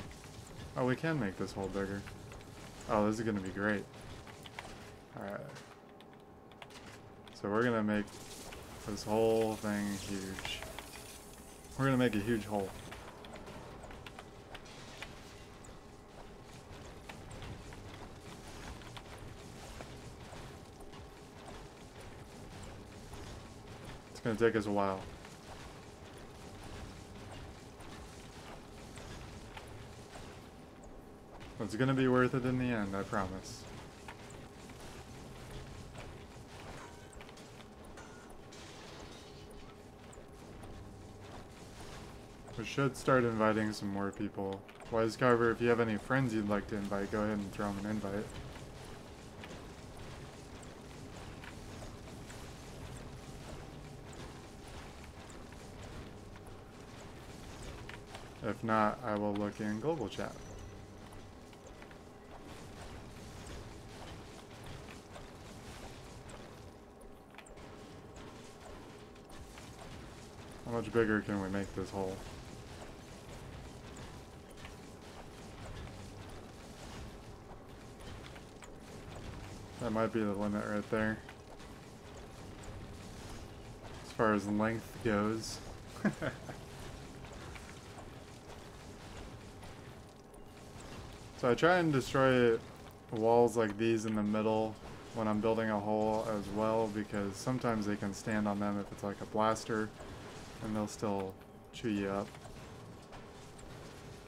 Oh, we can make this hole bigger. Oh, this is gonna be great. Alright. So we're gonna make this whole thing huge. We're gonna make a huge hole. It's gonna take us a while. It's gonna be worth it in the end, I promise. We should start inviting some more people. Wise Carver, if you have any friends you'd like to invite, go ahead and throw them an invite. If not, I will look in global chat. How much bigger can we make this hole? That might be the limit right there. As far as length goes. So I try and destroy walls like these in the middle when I'm building a hole as well, because sometimes they can stand on them if it's like a blaster and they'll still chew you up.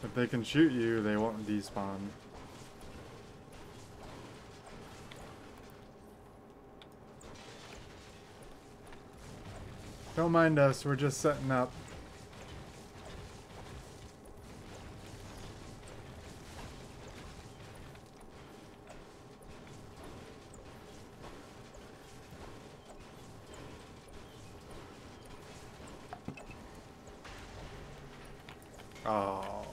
If they can shoot you, they won't despawn. Don't mind us, we're just setting up. Oh,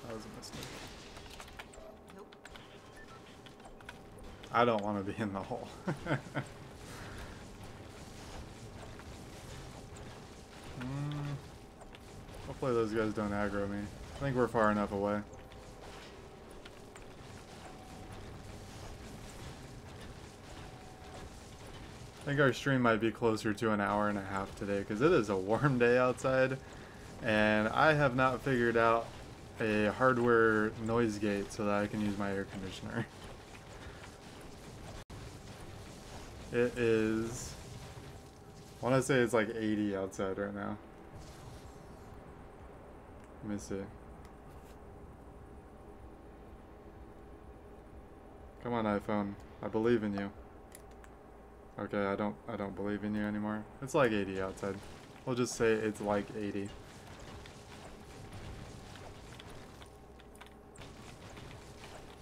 that was a mistake. Nope. I don't want to be in the hole. Hopefully those guys don't aggro me. I think we're far enough away. I think our stream might be closer to an hour and a half today because it is a warm day outside and I have not figured out a hardware noise gate so that I can use my air conditioner. It is, I want to say it's like 80 outside right now. Let me see. Come on, iPhone. I believe in you. Okay, I don't believe in you anymore. It's like 80 outside. We'll just say it's like 80.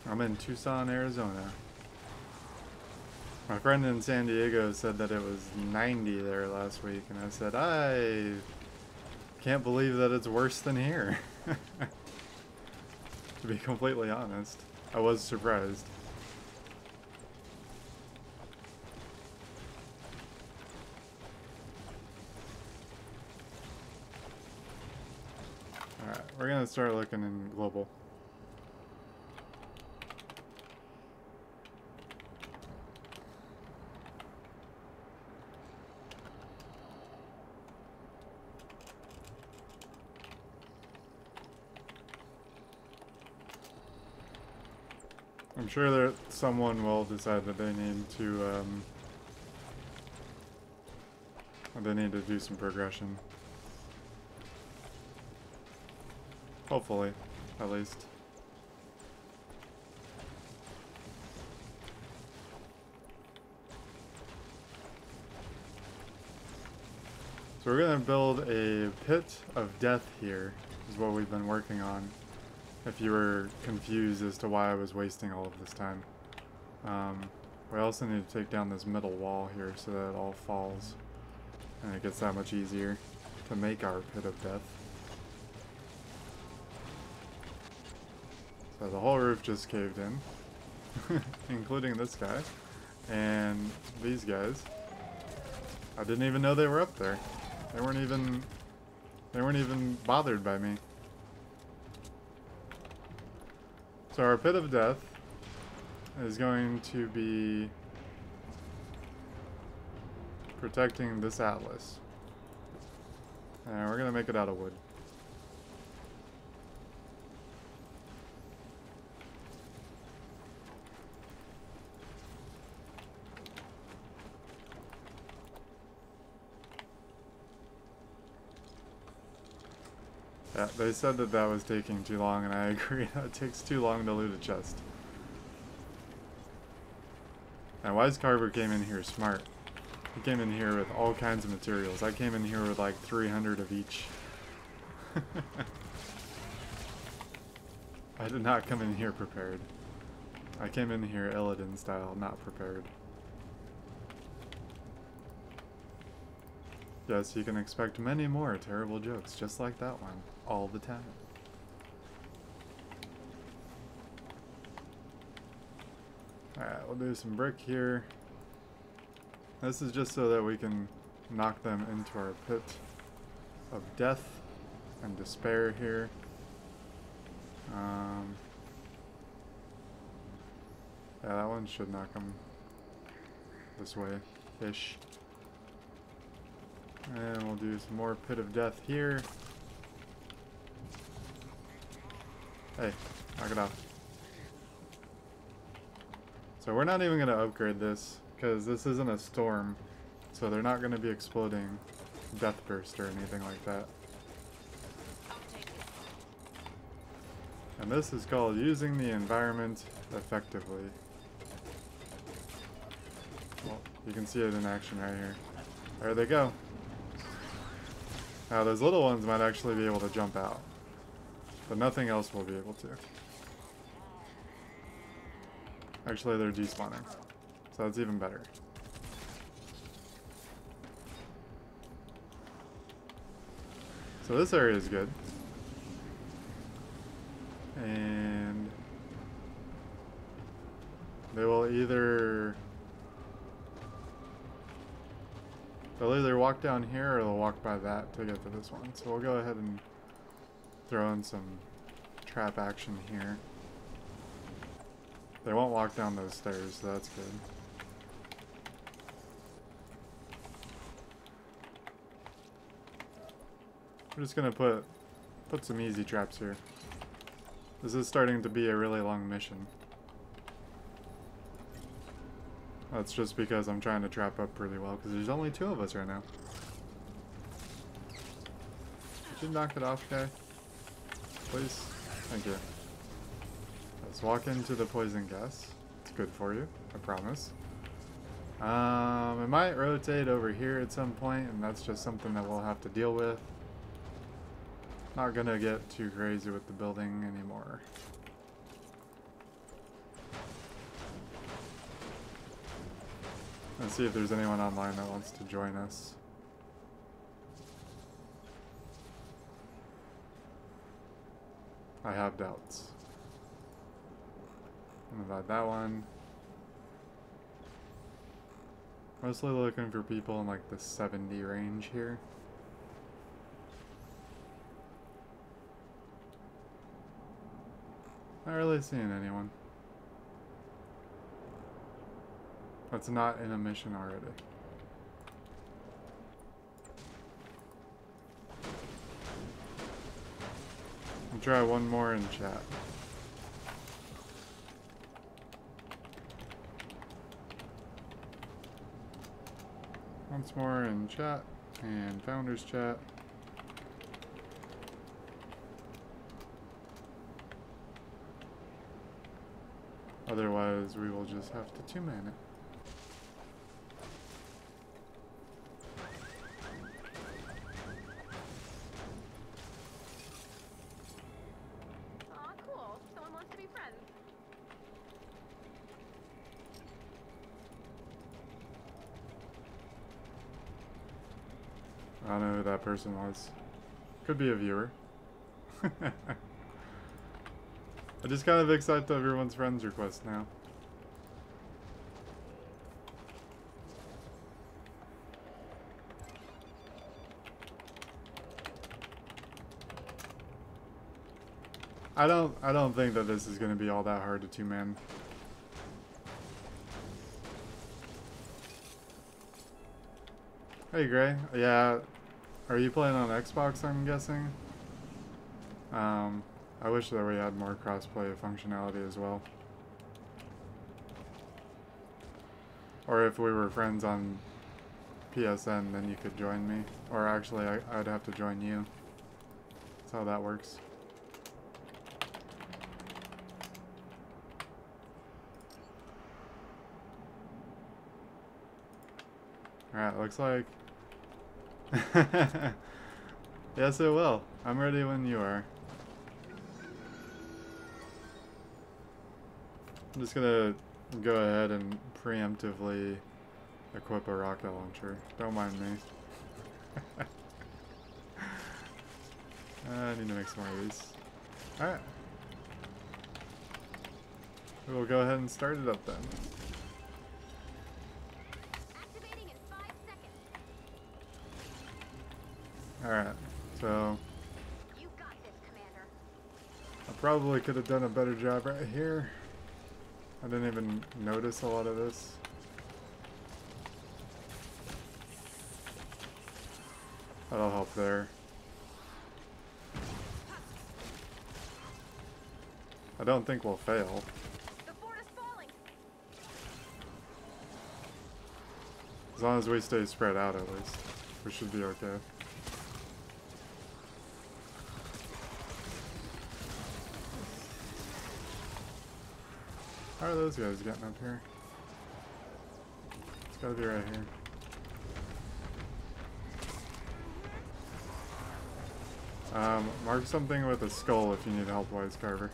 I'm in Tucson, Arizona. My friend in San Diego said that it was 90 there last week, and I said, I can't believe that it's worse than here. To be completely honest, I was surprised. Alright, we're gonna start looking in global. I'm sure that someone will decide that they need to do some progression. Hopefully, at least. So we're gonna build a pit of death here, is what we've been working on. if you were confused as to why I was wasting all of this time. We also need to take down this middle wall here so that it all falls. And it gets that much easier to make our pit of death. So the whole roof just caved in. Including this guy. And these guys. I didn't even know they were up there. They weren't even bothered by me. So our pit of death is going to be protecting this atlas. And we're going to make it out of wood. Yeah, they said that that was taking too long, and I agree. It takes too long to loot a chest. And Wise Carver came in here smart. He came in here with all kinds of materials. I came in here with like 300 of each. I did not come in here prepared. I came in here Illidan style, not prepared. Yes, you can expect many more terrible jokes just like that one, all the time. Alright, we'll do some brick here. This is just so that we can knock them into our pit of death and despair here. Yeah, that one should knock them this way-ish. And we'll do some more pit of death here. Hey, knock it off. So we're not even going to upgrade this, because this isn't a storm. So they're not going to be exploding death burst or anything like that. And this is called using the environment effectively. Well, you can see it in action right here. There they go. Now those little ones might actually be able to jump out, but nothing else will be able to. Actually, they're despawning, so that's even better. So this area is good. And they will either walk down here or they'll walk by that to get to this one. So we'll go ahead and throw in some trap action here. They won't walk down those stairs, so that's good. We're just gonna put some easy traps here. This is starting to be a really long mission. That's just because I'm trying to trap up pretty well, because there's only 2 of us right now. Could you knock it off, guy? Please? Thank you. Let's walk into the poison gas. It's good for you, I promise. It might rotate over here at some point, and that's just something that we'll have to deal with. Not gonna get too crazy with the building anymore. Let's see if there's anyone online that wants to join us. I have doubts. I'm gonna add that one. Mostly looking for people in like the 70 range here. Not really seeing anyone. That's not in a mission already. I'll try one more in chat. Once more in chat and founders chat. Otherwise, we will just have to 2-man it. Aw, cool. I don't know who that person was. Could be a viewer. I just kind of accept everyone's friends request now. I don't think that this is going to be all that hard to two-man. Hey Gray, yeah, are you playing on Xbox, I'm guessing? I wish that we had more cross-play functionality as well. Or if we were friends on PSN, then you could join me. Or actually, I'd have to join you. That's how that works. Alright, looks like... Yes, it will. I'm ready when you are. I'm just gonna go ahead and preemptively equip a rocket launcher. Don't mind me. I need to make some more of these. Alright. We'll go ahead and start it up then. Activating in 5 seconds. Alright, so You got this, Commander. I probably could have done a better job right here. I didn't even notice a lot of this. That'll help there. I don't think we'll fail. The fort is falling. As long as we stay spread out at least. We should be okay. How are those guys getting up here? It's gotta be right here. Mark something with a skull if you need help, Wise Carver.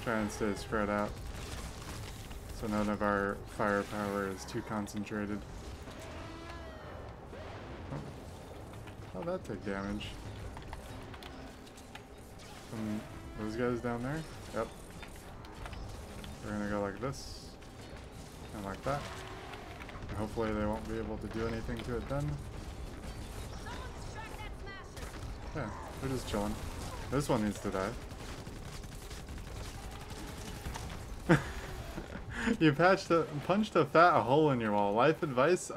Try and stay spread out so none of our firepower is too concentrated. Oh, how'd that take damage? From those guys down there? Yep. We're gonna go like this and like that. And hopefully they won't be able to do anything to it then. Yeah, we're just chilling. This one needs to die. You punched a fat hole in your wall. Life advice,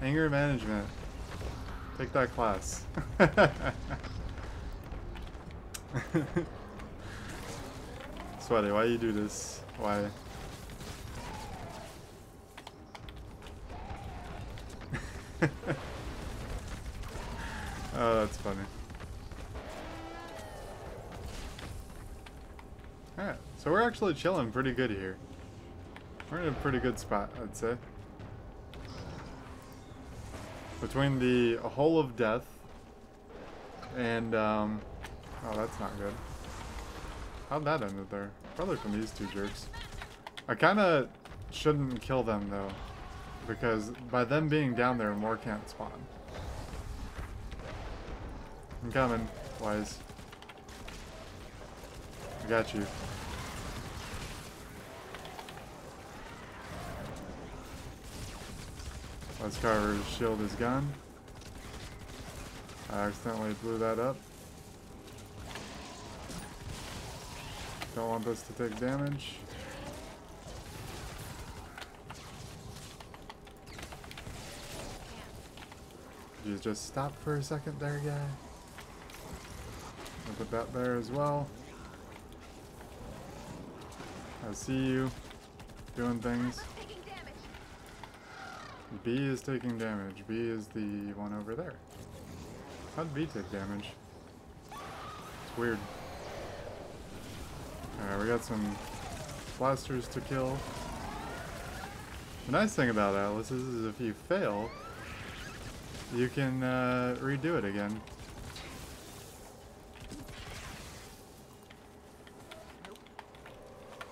anger management. Take that class. Sweaty, why you do this? Why? Oh, that's funny. Alright, so we're actually chilling pretty good here. We're in a pretty good spot, I'd say. Between the Hole of Death and, oh, that's not good. How'd that end up there? Probably from these two jerks. I kinda shouldn't kill them, though. Because by them being down there, more can't spawn. I'm coming, Wise. I got you. Wise Carver's shield is gone. I accidentally blew that up. Don't want this to take damage. Could you just stop for a second there, guy? I'll put that there as well. I see you doing things. B is taking damage. B is the one over there. How'd B take damage? It's weird. Alright, we got some blasters to kill. The nice thing about Atlas is if you fail, you can redo it again.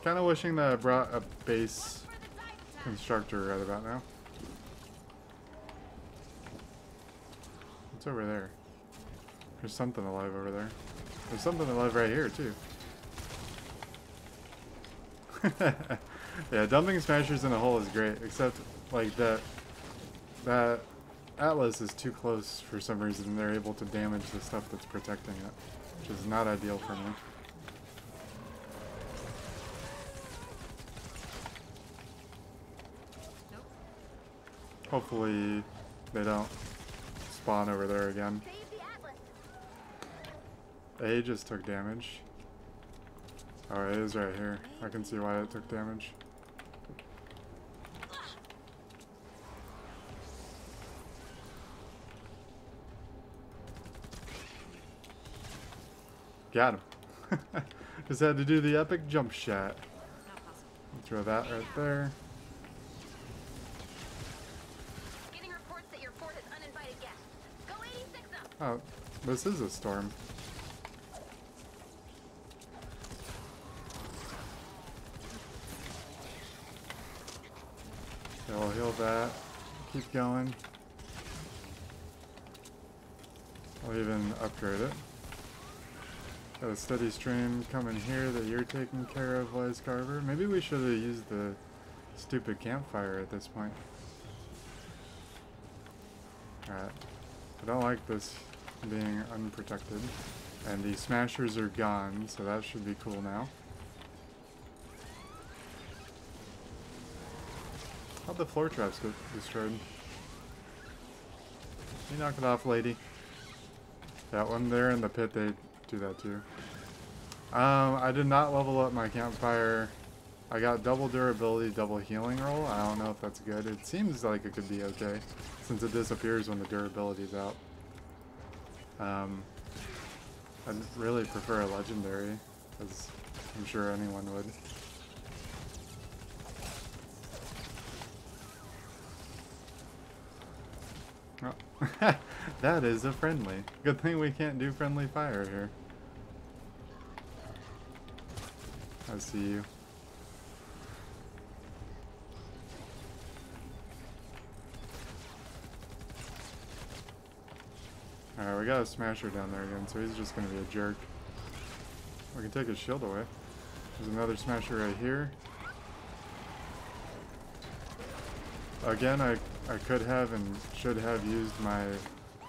Kind of wishing that I brought a base constructor right about now. What's over there? There's something alive over there. There's something alive right here too. Yeah, dumping smashers in a hole is great, except like that Atlas is too close for some reason. They're able to damage the stuff that's protecting it, which is not ideal for me. Hopefully they don't spawn over there again. A just took damage. Oh, it is right here. I can see why it took damage. Got him. Just had to do the epic jump shot. I'll throw that right there. Getting reports that your fort has uninvited guests. Go 86 up. Oh, this is a storm. Okay, we'll heal that. Keep going. I'll even upgrade it. Got a steady stream coming here that you're taking care of, Wise Carver. Maybe we should have used the stupid campfire at this point. Alright. I don't like this being unprotected. And the smashers are gone, so that should be cool now. How'd the floor traps get destroyed? You knock it off, lady. That one there in the pit, they do that too. I did not level up my campfire. I got double durability, double healing roll. I don't know if that's good. It seems like it could be okay, since it disappears when the durability is out. I'd really prefer a legendary, as I'm sure anyone would. Oh. That is a friendly. Good thing we can't do friendly fire here. I see you. Alright, we got a smasher down there again, so he's just gonna be a jerk. We can take his shield away. There's another smasher right here. Again, I could have and should have used my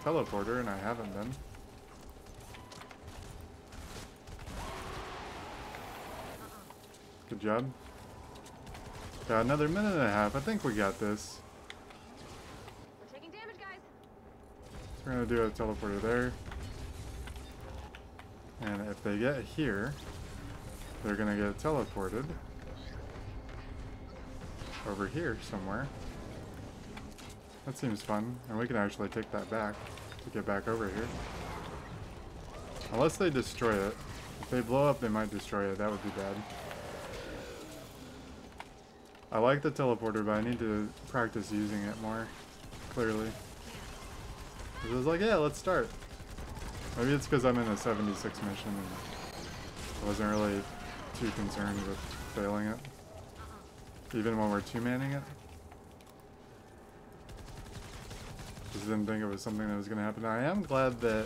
teleporter, and I haven't been. Good job. Got another minute and a half. I think we got this. We're taking damage, guys. So we're gonna do a teleporter there. And if they get here, they're gonna get teleported over here somewhere. That seems fun, and we can actually take that back to get back over here. Unless they destroy it. If they blow up, they might destroy it. That would be bad. I like the teleporter, but I need to practice using it more clearly. It was like, yeah, let's start. Maybe it's because I'm in a 76 mission and I wasn't really too concerned with failing it. Even when we're two-manning it. Just didn't think it was something that was going to happen. I am glad that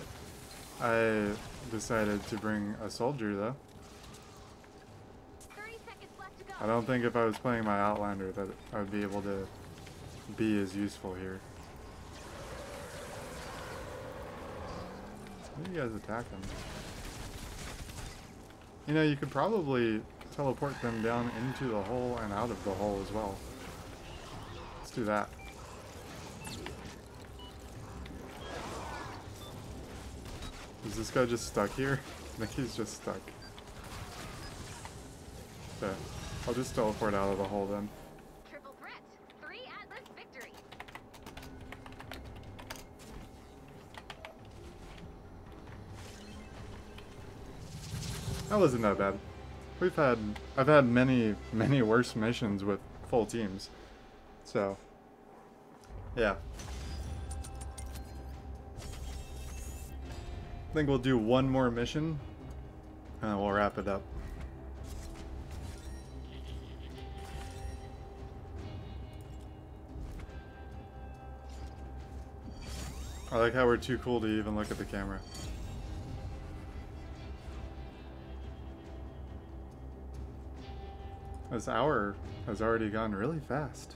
I decided to bring a soldier, though. 30 seconds left to go. I don't think if I was playing my Outlander that I would be able to be as useful here. Why do you guys attack them? You know, you could probably teleport them down into the hole and out of the hole as well. Let's do that. Is this guy just stuck here? I think he's just stuck. Okay, I'll just teleport out of the hole then. Triple threat. 3 Atlas victory. That wasn't that bad. I've had many worse missions with full teams. So, yeah. I think we'll do one more mission and we'll wrap it up. I like how we're too cool to even look at the camera. This hour has already gone really fast.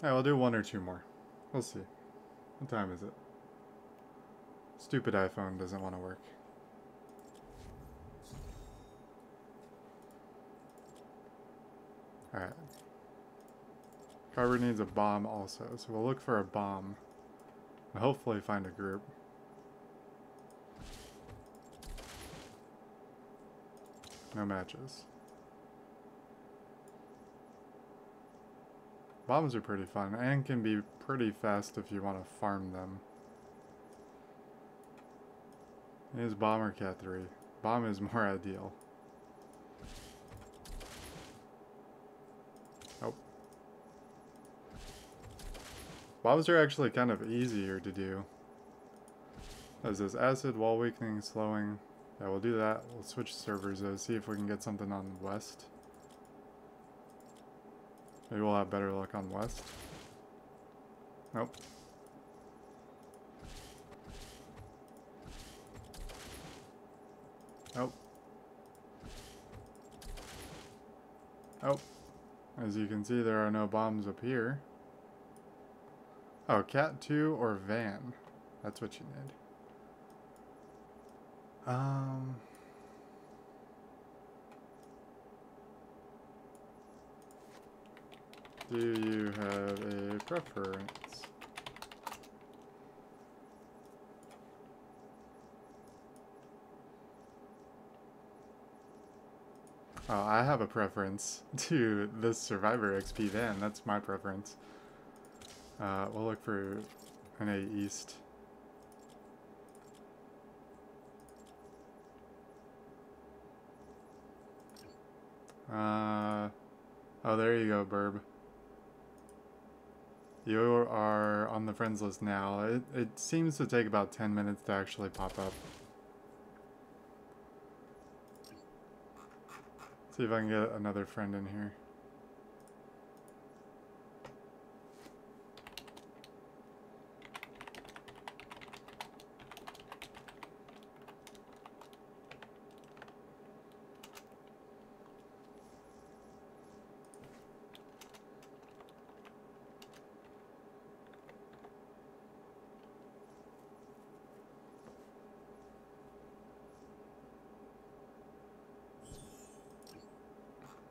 Alright, we'll do one or two more. We'll see. What time is it? Stupid iPhone doesn't want to work. Alright. Carver needs a bomb also, so we'll look for a bomb. And hopefully find a group. No matches. Bombs are pretty fun and can be pretty fast if you want to farm them. Is bomb or cat 3? Bomb is more ideal. Oh. Bombs are actually kind of easier to do. As is acid, wall weakening, slowing. Yeah, we'll do that. We'll switch servers though, see if we can get something on west. Maybe we'll have better luck on west. Nope. Oh. Oh. As you can see, there are no bombs up here. Oh, cat 2 or van. That's what you need. Do you have a preference? Oh, I have a preference to this Survivor XP van. That's my preference. We'll look for an A East. Oh, there you go, Burb. You are on the friends list now. It seems to take about 10 minutes to actually pop up. See if I can get another friend in here.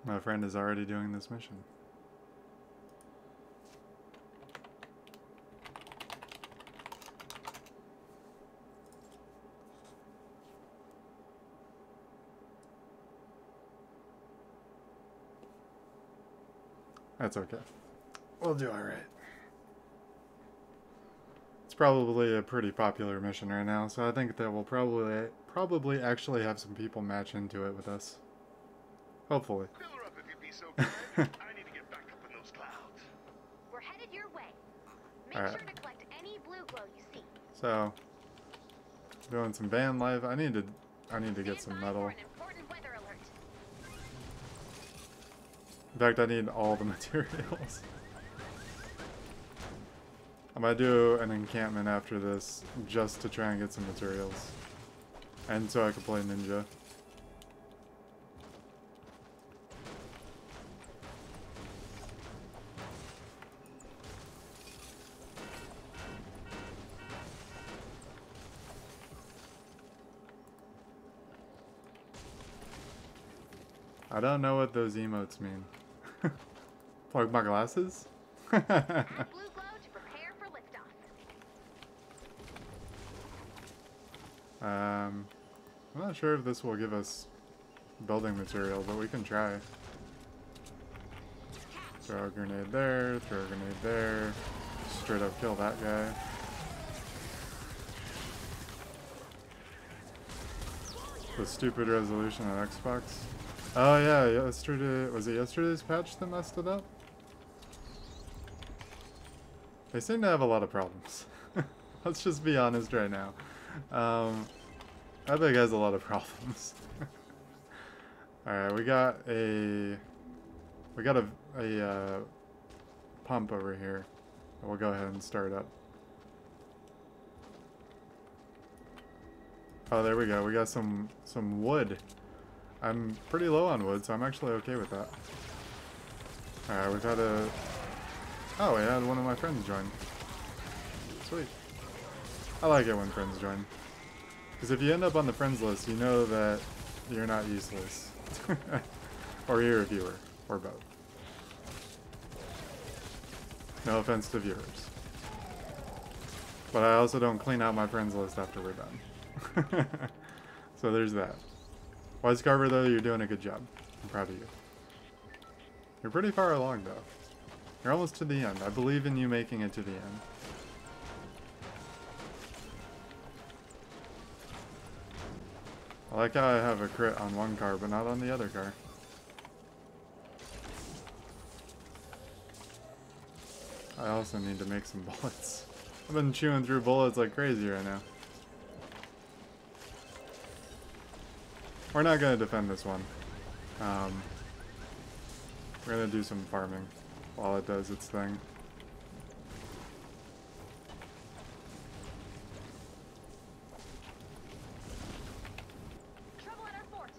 My friend is already doing this mission. That's okay. We'll do alright. It's probably a pretty popular mission right now, so I think that we'll probably actually have some people match into it with us. Hopefully. So kind. I need to get back up in those clouds. We're headed your way. Make Alright. sure to collect any blue glow you see. So, doing some van life. I need to get some metal. For an important weather alert. In fact, I need all the materials. I might do an encampment after this just to try and get some materials. And so I can play ninja. I don't know what those emotes mean. Plug my glasses? Add blue glow to prepare for liftoff. I'm not sure if this will give us building material, but we can try. Throw a grenade there, throw a grenade there. Straight up kill that guy. The stupid resolution on Xbox. Oh yeah, yesterday, was it yesterday's patch that messed it up? They seem to have a lot of problems. Let's just be honest right now. Epic has a lot of problems. Alright, we got a pump over here. We'll go ahead and start up. Oh, there we go. We got some wood. I'm pretty low on wood, so I'm actually okay with that. Alright, we've had a... Oh, we had one of my friends join. Sweet. I like it when friends join. Because if you end up on the friends list, you know that you're not useless. Or you're a viewer. Or both. No offense to viewers. But I also don't clean out my friends list after we're done. So there's that. Wise Carver, though, you're doing a good job. I'm proud of you. You're pretty far along, though. You're almost to the end. I believe in you making it to the end. I like how I have a crit on one car, but not on the other car. I also need to make some bullets. I've been chewing through bullets like crazy right now. We're not going to defend this one. We're going to do some farming while it does its thing. Trouble at our fort.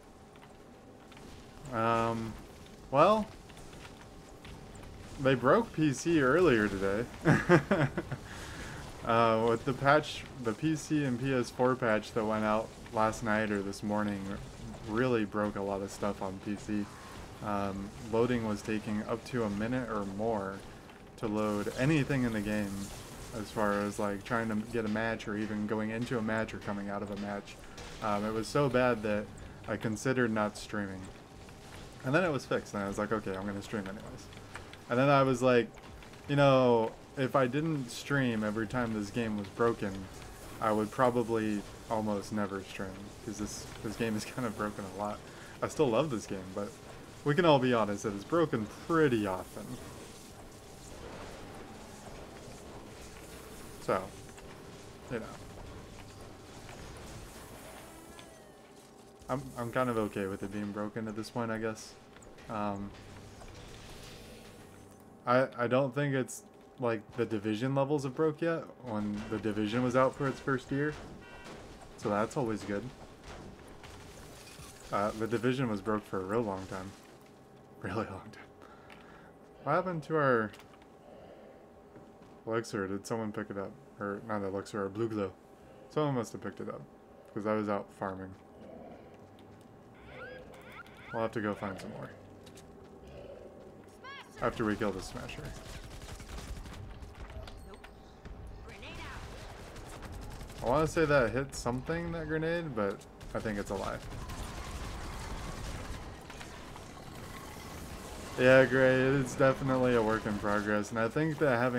Well, they broke PC earlier today. With the patch, the PC and PS4 patch that went out last night or this morning really broke a lot of stuff on PC. Loading was taking up to a minute or more to load anything in the game, as far as like trying to get a match or even going into a match or coming out of a match. It was so bad that I considered not streaming. And then it was fixed and I was like, okay, I'm gonna stream anyways. And then I was like, you know, if I didn't stream every time this game was broken, I would probably almost never stream, because this game is kind of broken a lot. I still love this game, but we can all be honest that it's broken pretty often. So, you know. I'm kind of okay with it being broken at this point, I guess. I don't think it's like the Division levels have broke yet, when the Division was out for its first year. So that's always good. The Division was broke for a real long time. Really long time. What happened to our elixir? Did someone pick it up? Or not elixir, or blue glow. Someone must have picked it up, because I was out farming. We'll have to go find some more. After we kill the Smasher. I want to say that hit something, that grenade, but I think it's a lie. Yeah, Gray, it's definitely a work in progress, and I think that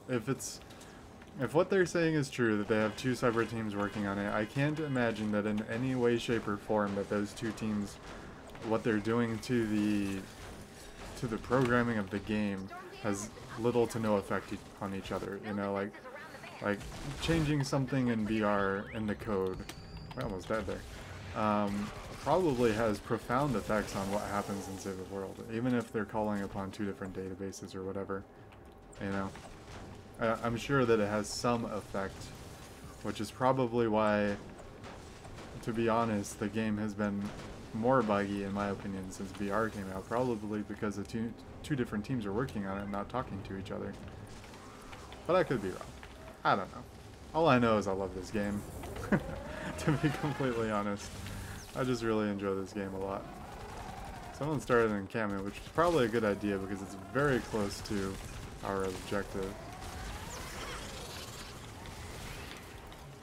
if what they're saying is true, that they have two separate teams working on it, I can't imagine that in any way, shape, or form that those two teams, what they're doing to the programming of the game has little to no effect on each other. You know, like changing something in VR in the code, we're almost dead there, probably has profound effects on what happens in Save the World, even if they're calling upon two different databases or whatever. You know, I'm sure that it has some effect, which is probably why, to be honest, the game has been more buggy in my opinion since VR came out, probably because the two different teams are working on it and not talking to each other. But I could be wrong. I don't know. All I know is I love this game. To be completely honest, I just really enjoy this game a lot. Someone started an encampment, which is probably a good idea because it's very close to our objective.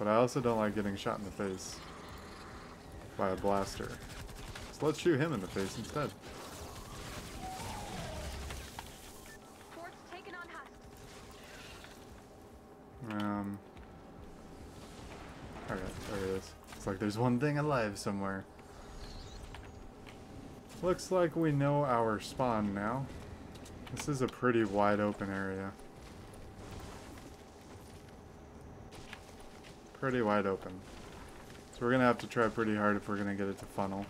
But I also don't like getting shot in the face by a blaster. So let's shoot him in the face instead. Fort's taken on husks. Okay, there it is. It's like there's one thing alive somewhere. Looks like we know our spawn now. This is a pretty wide open area. Pretty wide open. So we're gonna have to try pretty hard if we're gonna get it to funnel.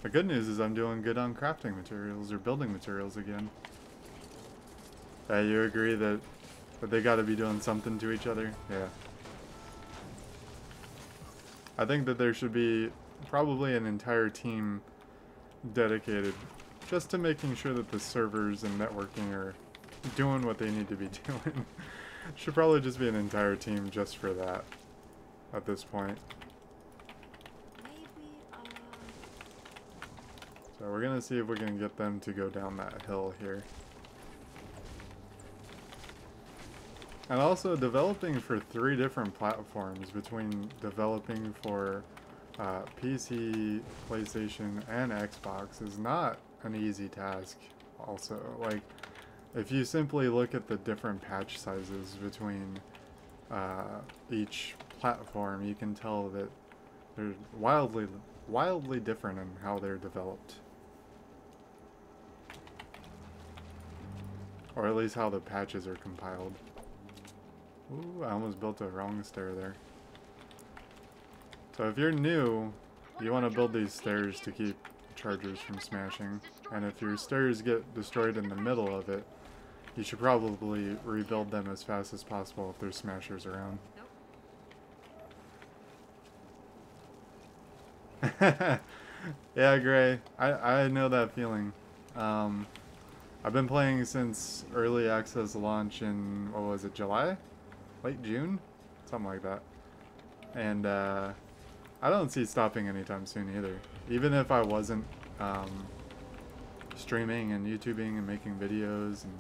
The good news is I'm doing good on crafting materials or building materials again. You agree that they gotta be doing something to each other? Yeah. I think that there should be probably an entire team dedicated just to making sure that the servers and networking are doing what they need to be doing. Should probably just be an entire team just for that at this point. So we're gonna see if we can get them to go down that hill here. And also developing for 3 different platforms, between developing for PC, PlayStation, and Xbox is not an easy task also. Like, if you simply look at the different patch sizes between each platform, you can tell that they're wildly different in how they're developed. Or at least how the patches are compiled. Ooh, I almost built a wrong stair there. So if you're new, you want to build these stairs to keep chargers from smashing. And if your stairs get destroyed in the middle of it, you should probably rebuild them as fast as possible if there's smashers around. Yeah, Gray. I know that feeling. I've been playing since early access launch in, what was it, July? Late June? Something like that. And I don't see stopping anytime soon either. Even if I wasn't streaming and YouTubing and making videos and,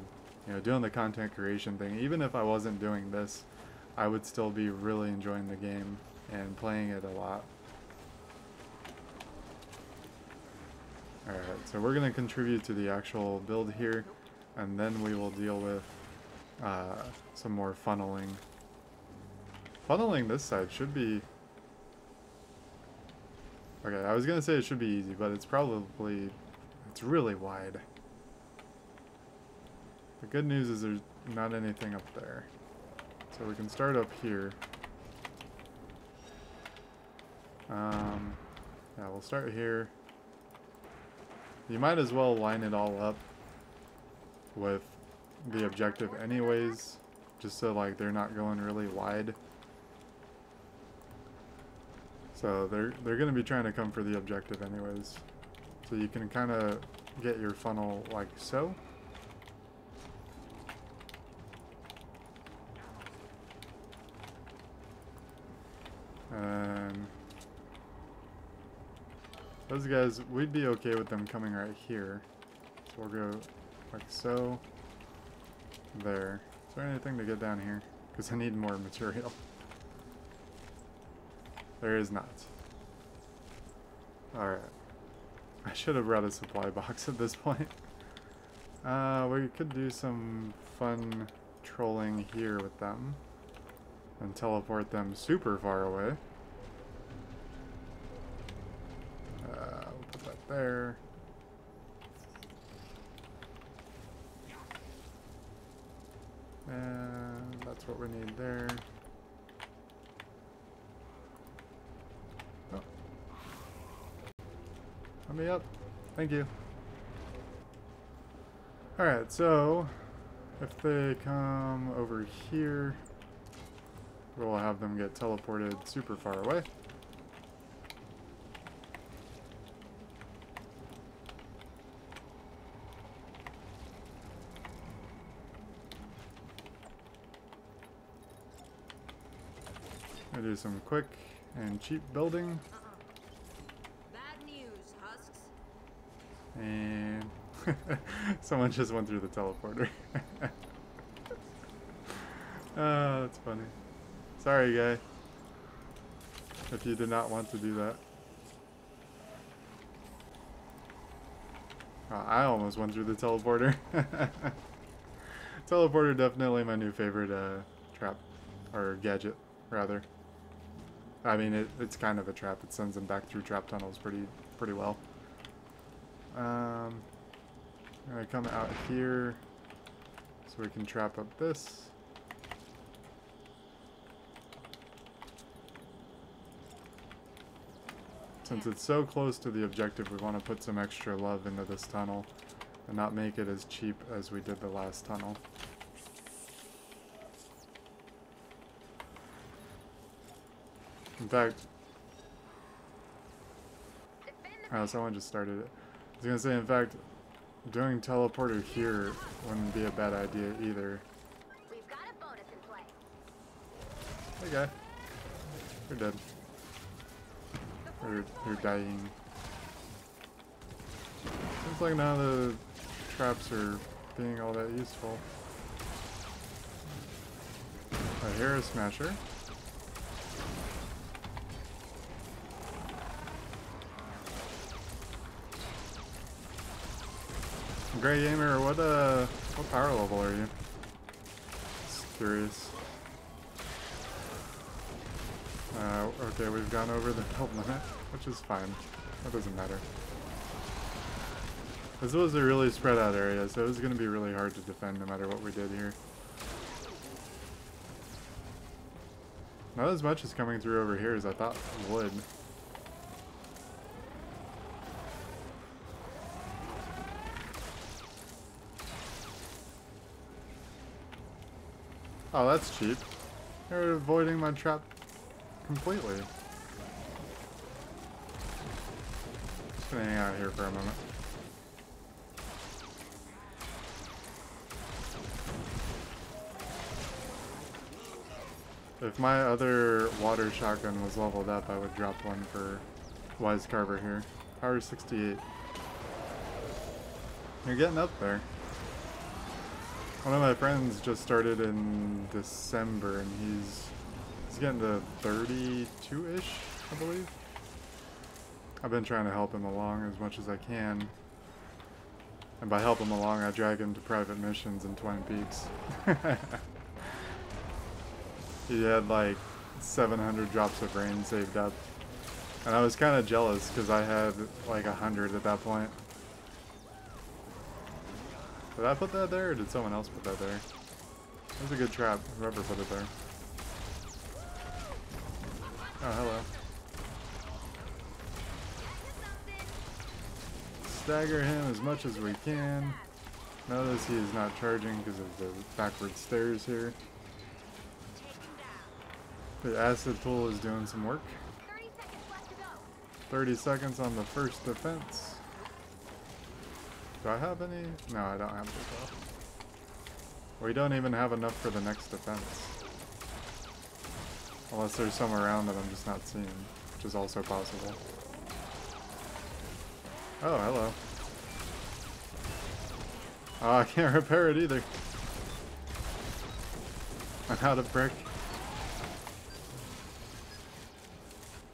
you know, doing the content creation thing, even if I wasn't doing this, I would still be really enjoying the game and playing it a lot. Alright, so we're going to contribute to the actual build here, and then we will deal with some more funneling. Funneling this side should be... Okay, I was going to say it should be easy, but it's probably... It's really wide. The good news is there's not anything up there. So we can start up here. Yeah, we'll start here. You might as well line it all up with the objective anyways, just so like they're not going really wide. So they're going to be trying to come for the objective anyways. So you can kind of get your funnel like so. And those guys, we'd be okay with them coming right here. So we'll go like so. There. Is there anything to get down here? Because I need more material. There is not. Alright. I should have brought a supply box at this point. We could do some fun trolling here with them. And teleport them super far away. We'll put that there. And that's what we need there. Oh. Let me up. Thank you. Alright, so if they come over here, we'll have them get teleported super far away. I do some quick and cheap building. Bad news, husks. And someone just went through the teleporter. Oh, that's funny. Sorry, guy. If you did not want to do that. Oh, I almost went through the teleporter. Teleporter definitely my new favorite trap. Or gadget, rather. I mean, it's kind of a trap. It sends them back through trap tunnels pretty well. I'm gonna come out here so we can trap up this. Since it's so close to the objective, we want to put some extra love into this tunnel and not make it as cheap as we did the last tunnel. In fact, someone just started it. I was gonna say, in fact, doing teleporter here wouldn't be a bad idea either. We've got a bonus in play. Hey guy, you're dead. Or you're dying. Seems like none of the traps are being all that useful. I hear a smasher. Great gamer, what power level are you? Just curious. Okay, we've gone over the build limit, which is fine. That doesn't matter. This was a really spread out area, so it was going to be really hard to defend no matter what we did here. Not as much as coming through over here as I thought it would. Oh, that's cheap. They're avoiding my trap completely. Just gonna hang out here for a moment. If my other water shotgun was leveled up, I would drop one for Wise Carver here. Power 68. You're getting up there. One of my friends just started in December, and he's getting to 32-ish, I believe. I've been trying to help him along as much as I can. And by help him along, I drag him to private missions in Twin Peaks. He had like 700 drops of rain saved up. And I was kind of jealous because I had like 100 at that point. Did I put that there, or did someone else put that there? That was a good trap, whoever put it there. Oh, hello. Stagger him as much as we can. Notice he is not charging because of the backward stairs here. The acid tool is doing some work. 30 seconds left to go. 30 seconds on the first defense. Do I have any? No, I don't have this. We don't even have enough for the next defense. Unless there's some around that I'm just not seeing, which is also possible. Oh, hello. Oh, I can't repair it either. I'm out of brick.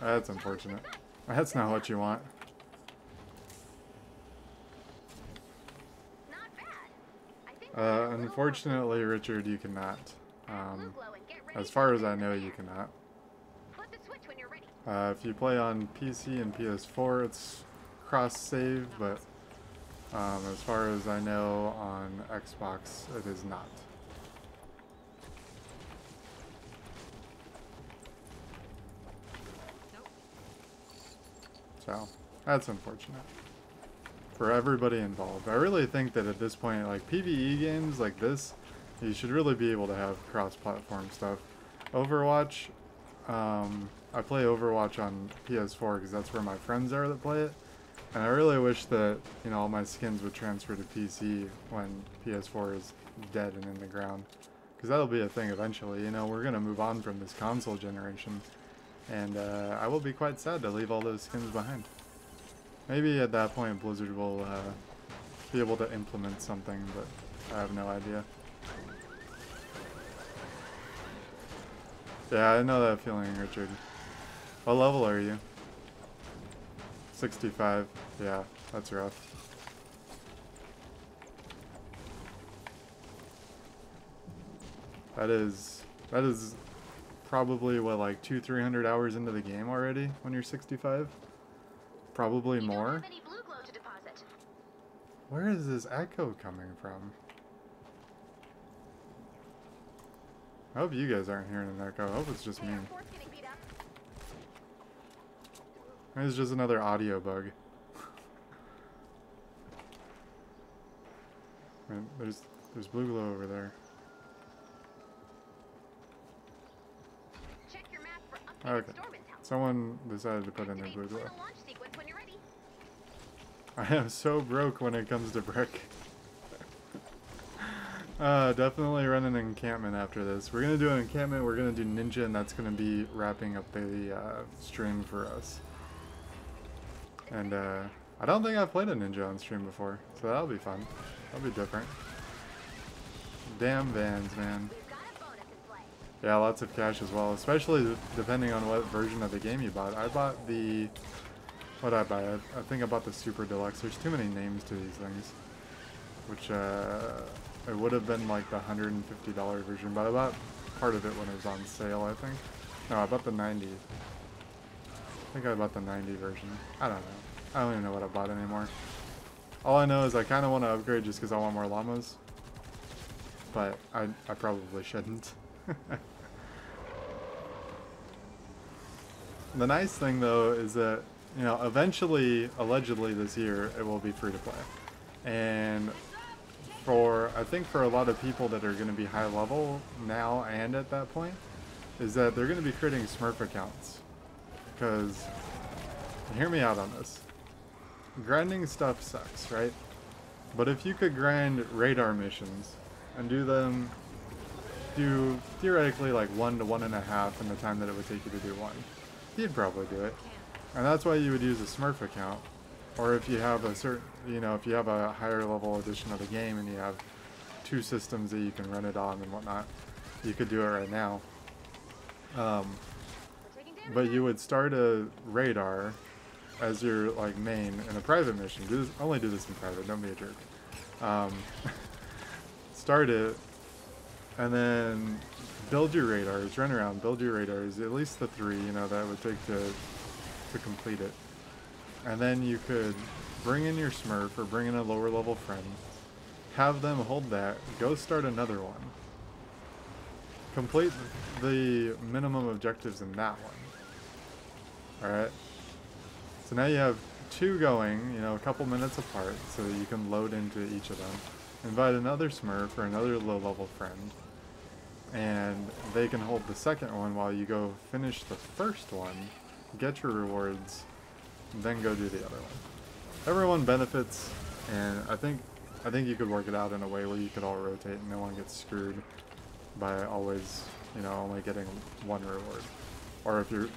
That's unfortunate. That's not what you want. Not bad. I think Unfortunately, Richard, you cannot. As far as I know, you cannot. flip the switch when you're ready. If you play on PC and PS4, it's cross-save, but as far as I know, on Xbox, it is not. So, that's unfortunate. For everybody involved. I really think that at this point, like PvE games like this, you should really be able to have cross-platform stuff. Overwatch, I play Overwatch on PS4 because that's where my friends are that play it. And I really wish that, you know, all my skins would transfer to PC when PS4 is dead and in the ground. Because that'll be a thing eventually, you know, we're going to move on from this console generation. And I will be quite sad to leave all those skins behind. Maybe at that point Blizzard will be able to implement something, but I have no idea. Yeah, I know that feeling, Richard. What level are you? 65. Yeah, that's rough. That is probably what, like 200-300 hours into the game already when you're 65? Probably You don't more. have any blue glow to deposit. Where is this echo coming from? I hope you guys aren't hearing an echo. I hope it's just Hey, me. our fort's getting beat up. Maybe it's just another audio bug. Man, there's blue glow over there. Check your map for updated Okay. storm intel. Someone decided to put in their Activate blue glow. final launch sequence when you're ready. I am so broke when it comes to brick. Definitely run an encampment after this. We're gonna do an encampment, we're gonna do ninja, and that's gonna be wrapping up the stream for us. And I don't think I've played a ninja on stream before, so that'll be fun. That'll be different. Damn vans, man. We've got a bonus in play. Yeah, lots of cash as well, especially depending on what version of the game you bought. I bought the... What did I buy? I think I bought the Super Deluxe. There's too many names to these things. Which, it would have been like the $150 version, but I bought part of it when it was on sale, I think. No, I bought the 90. I think I bought the 90 version. I don't know. I don't even know what I bought anymore. All I know is I kind of want to upgrade just because I want more llamas. But I probably shouldn't. The nice thing though is that, you know, eventually, allegedly this year, it will be free to play. And I think for a lot of people that are going to be high level now and at that point, is that they're going to be creating Smurf accounts. Because, hear me out on this. Grinding stuff sucks, right? But if you could grind radar missions and do theoretically like 1 to 1.5 in the time that it would take you to do one, you'd probably do it. And that's why you would use a Smurf account. Or if you have a certain, you know, if you have a higher level edition of the game and you have 2 systems that you can run it on and whatnot, you could do it right now. But you would start a radar as your like main in a private mission. Only do this in private. Don't be a jerk. Start it, and then build your radars. Run around, build your radars. At least the 3, you know, that it would take to complete it. And then you could bring in your Smurf or bring in a lower level friend, have them hold that, go start another one, complete the minimum objectives in that one. Alright? So now you have 2 going, you know, a couple minutes apart, so that you can load into each of them. Invite another Smurf or another low level friend, and they can hold the second one while you go finish the first one, get your rewards, then go do the other one. Everyone benefits, and I think you could work it out in a way where you could all rotate and no one gets screwed by always, you know, only getting 1 reward. Or if you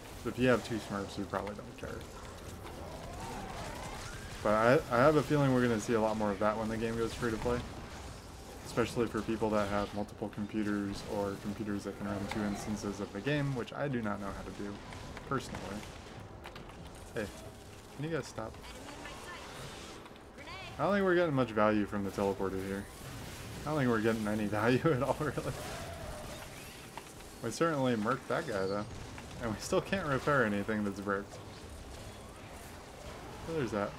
have 2 Smurfs, you probably don't care. But I have a feeling we're going to see a lot more of that when the game goes free to play. Especially for people that have multiple computers or computers that can run 2 instances of the game, which I do not know how to do, personally. Hey. Can you guys stop? I don't think we're getting much value from the teleporter here. I don't think we're getting any value at all, really. We certainly murked that guy, though. And we still can't repair anything that's bricked. So there's that.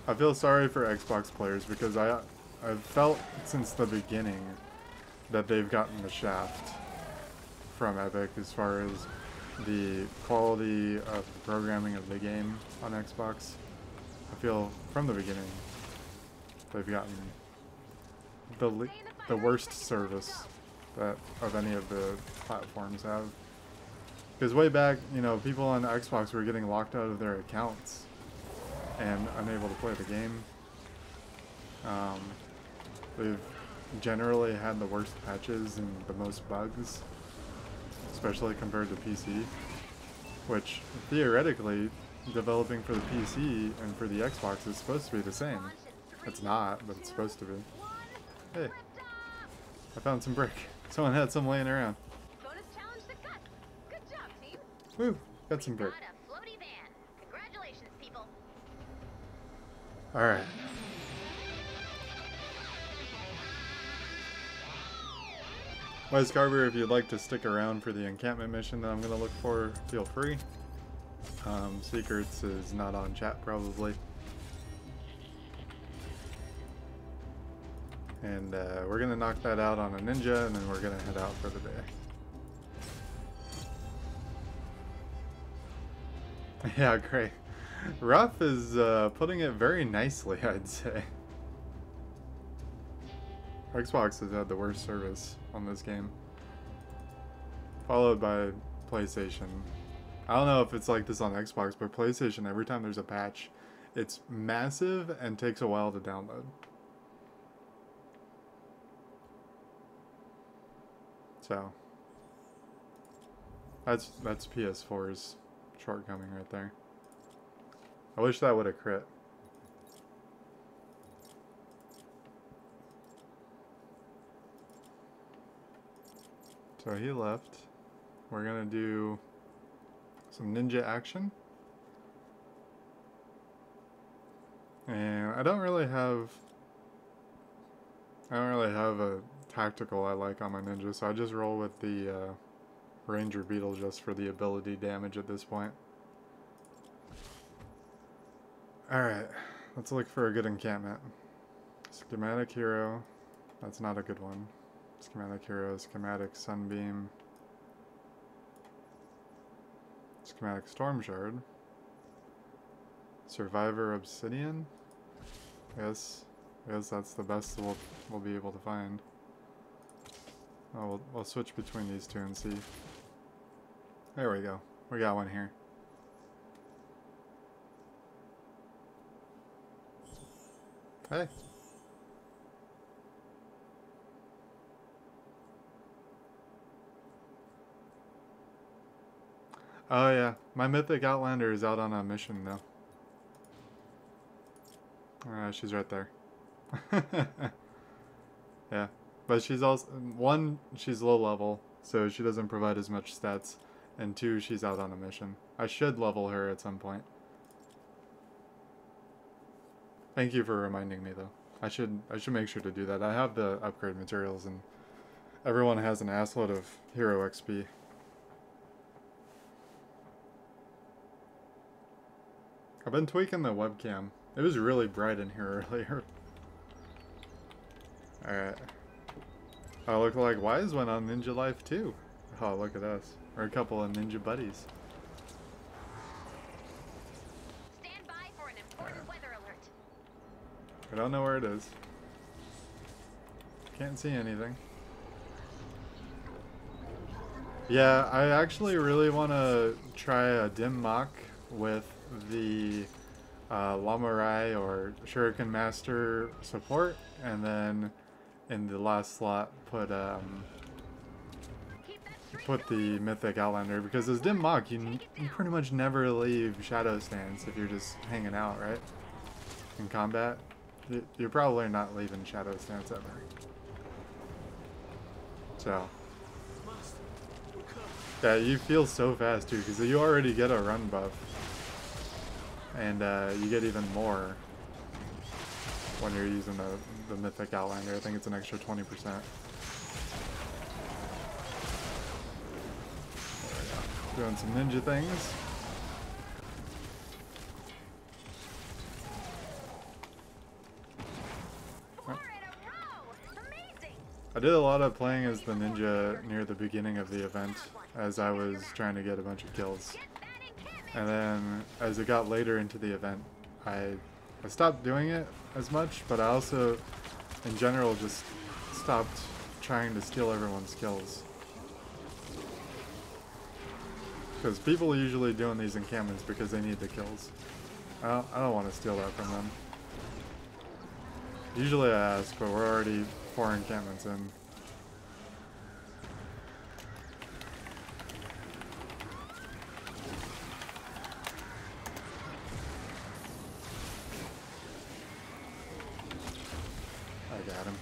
I feel sorry for Xbox players because I've felt since the beginning that they've gotten the shaft from Epic as far as the quality of the programming of the game on Xbox. I feel from the beginning they've gotten the worst service that of any of the platforms have. Because way back, you know, people on Xbox were getting locked out of their accounts and unable to play the game. They've generally had the worst patches and the most bugs, especially compared to PC, which theoretically developing for the PC and for the Xbox is supposed to be the same. It's not, but it's supposed to be. Hey, I found some brick. Someone had some laying around. Bonus challenge success. Good job, team. Woo, got some brick. Got a floaty van. Congratulations, people. Alright. Wes Garber, if you'd like to stick around for the encampment mission that I'm going to look for, feel free. Secrets is not on chat, probably. And we're gonna knock that out on a ninja, and then we're gonna head out for the day. Yeah, great. Ruff is putting it very nicely, I'd say. Xbox has had the worst service on this game, followed by PlayStation. I don't know if it's like this on Xbox, but PlayStation, every time there's a patch, it's massive and takes a while to download. So that's PS4's shortcoming right there. I wish that would have crit. So he left. We're gonna do some ninja action. And I don't really have a tactical I like on my ninja, so I just roll with the Ranger Beetle just for the ability damage at this point. Alright, let's look for a good encampment. Schematic hero, that's not a good one. Schematic hero, schematic sunbeam, schematic storm shard, survivor obsidian. Yes, that's the best we'll be able to find. Oh, we'll switch between these two and see. There we go. We got one here. Hey. Oh yeah, my mythic outlander is out on a mission though. She's right there. Yeah, but she's also, one, she's low level, so she doesn't provide as much stats, and two, she's out on a mission. I should level her at some point. Thank you for reminding me though. I should make sure to do that. I have the upgrade materials, and everyone has an assload of hero XP. I've been tweaking the webcam. It was really bright in here earlier. Alright. Oh, look like Wise went on Ninja Life too. Oh, look at us. We're a couple of ninja buddies. Stand by for an important weather alert. I don't know where it is. Can't see anything. Yeah, I actually really want to try a dim mock with the Lamurai or Shuriken Master support, and then in the last slot put the Mythic Outlander, because as dim mock you pretty much never leave shadow stance if you're just hanging out, right? In combat, you're probably not leaving shadow stance ever. So yeah, you feel so fast too, because you already get a run buff. And you get even more when you're using the Mythic Outlander. I think it's an extra 20%. Doing some ninja things. I did a lot of playing as the ninja near the beginning of the event as I was trying to get a bunch of kills. And then, as it got later into the event, I stopped doing it as much, but I also, in general, just stopped trying to steal everyone's kills. Because people are usually doing these encampments because they need the kills. I don't want to steal that from them. Usually I ask, but we're already 4 encampments in. Got him.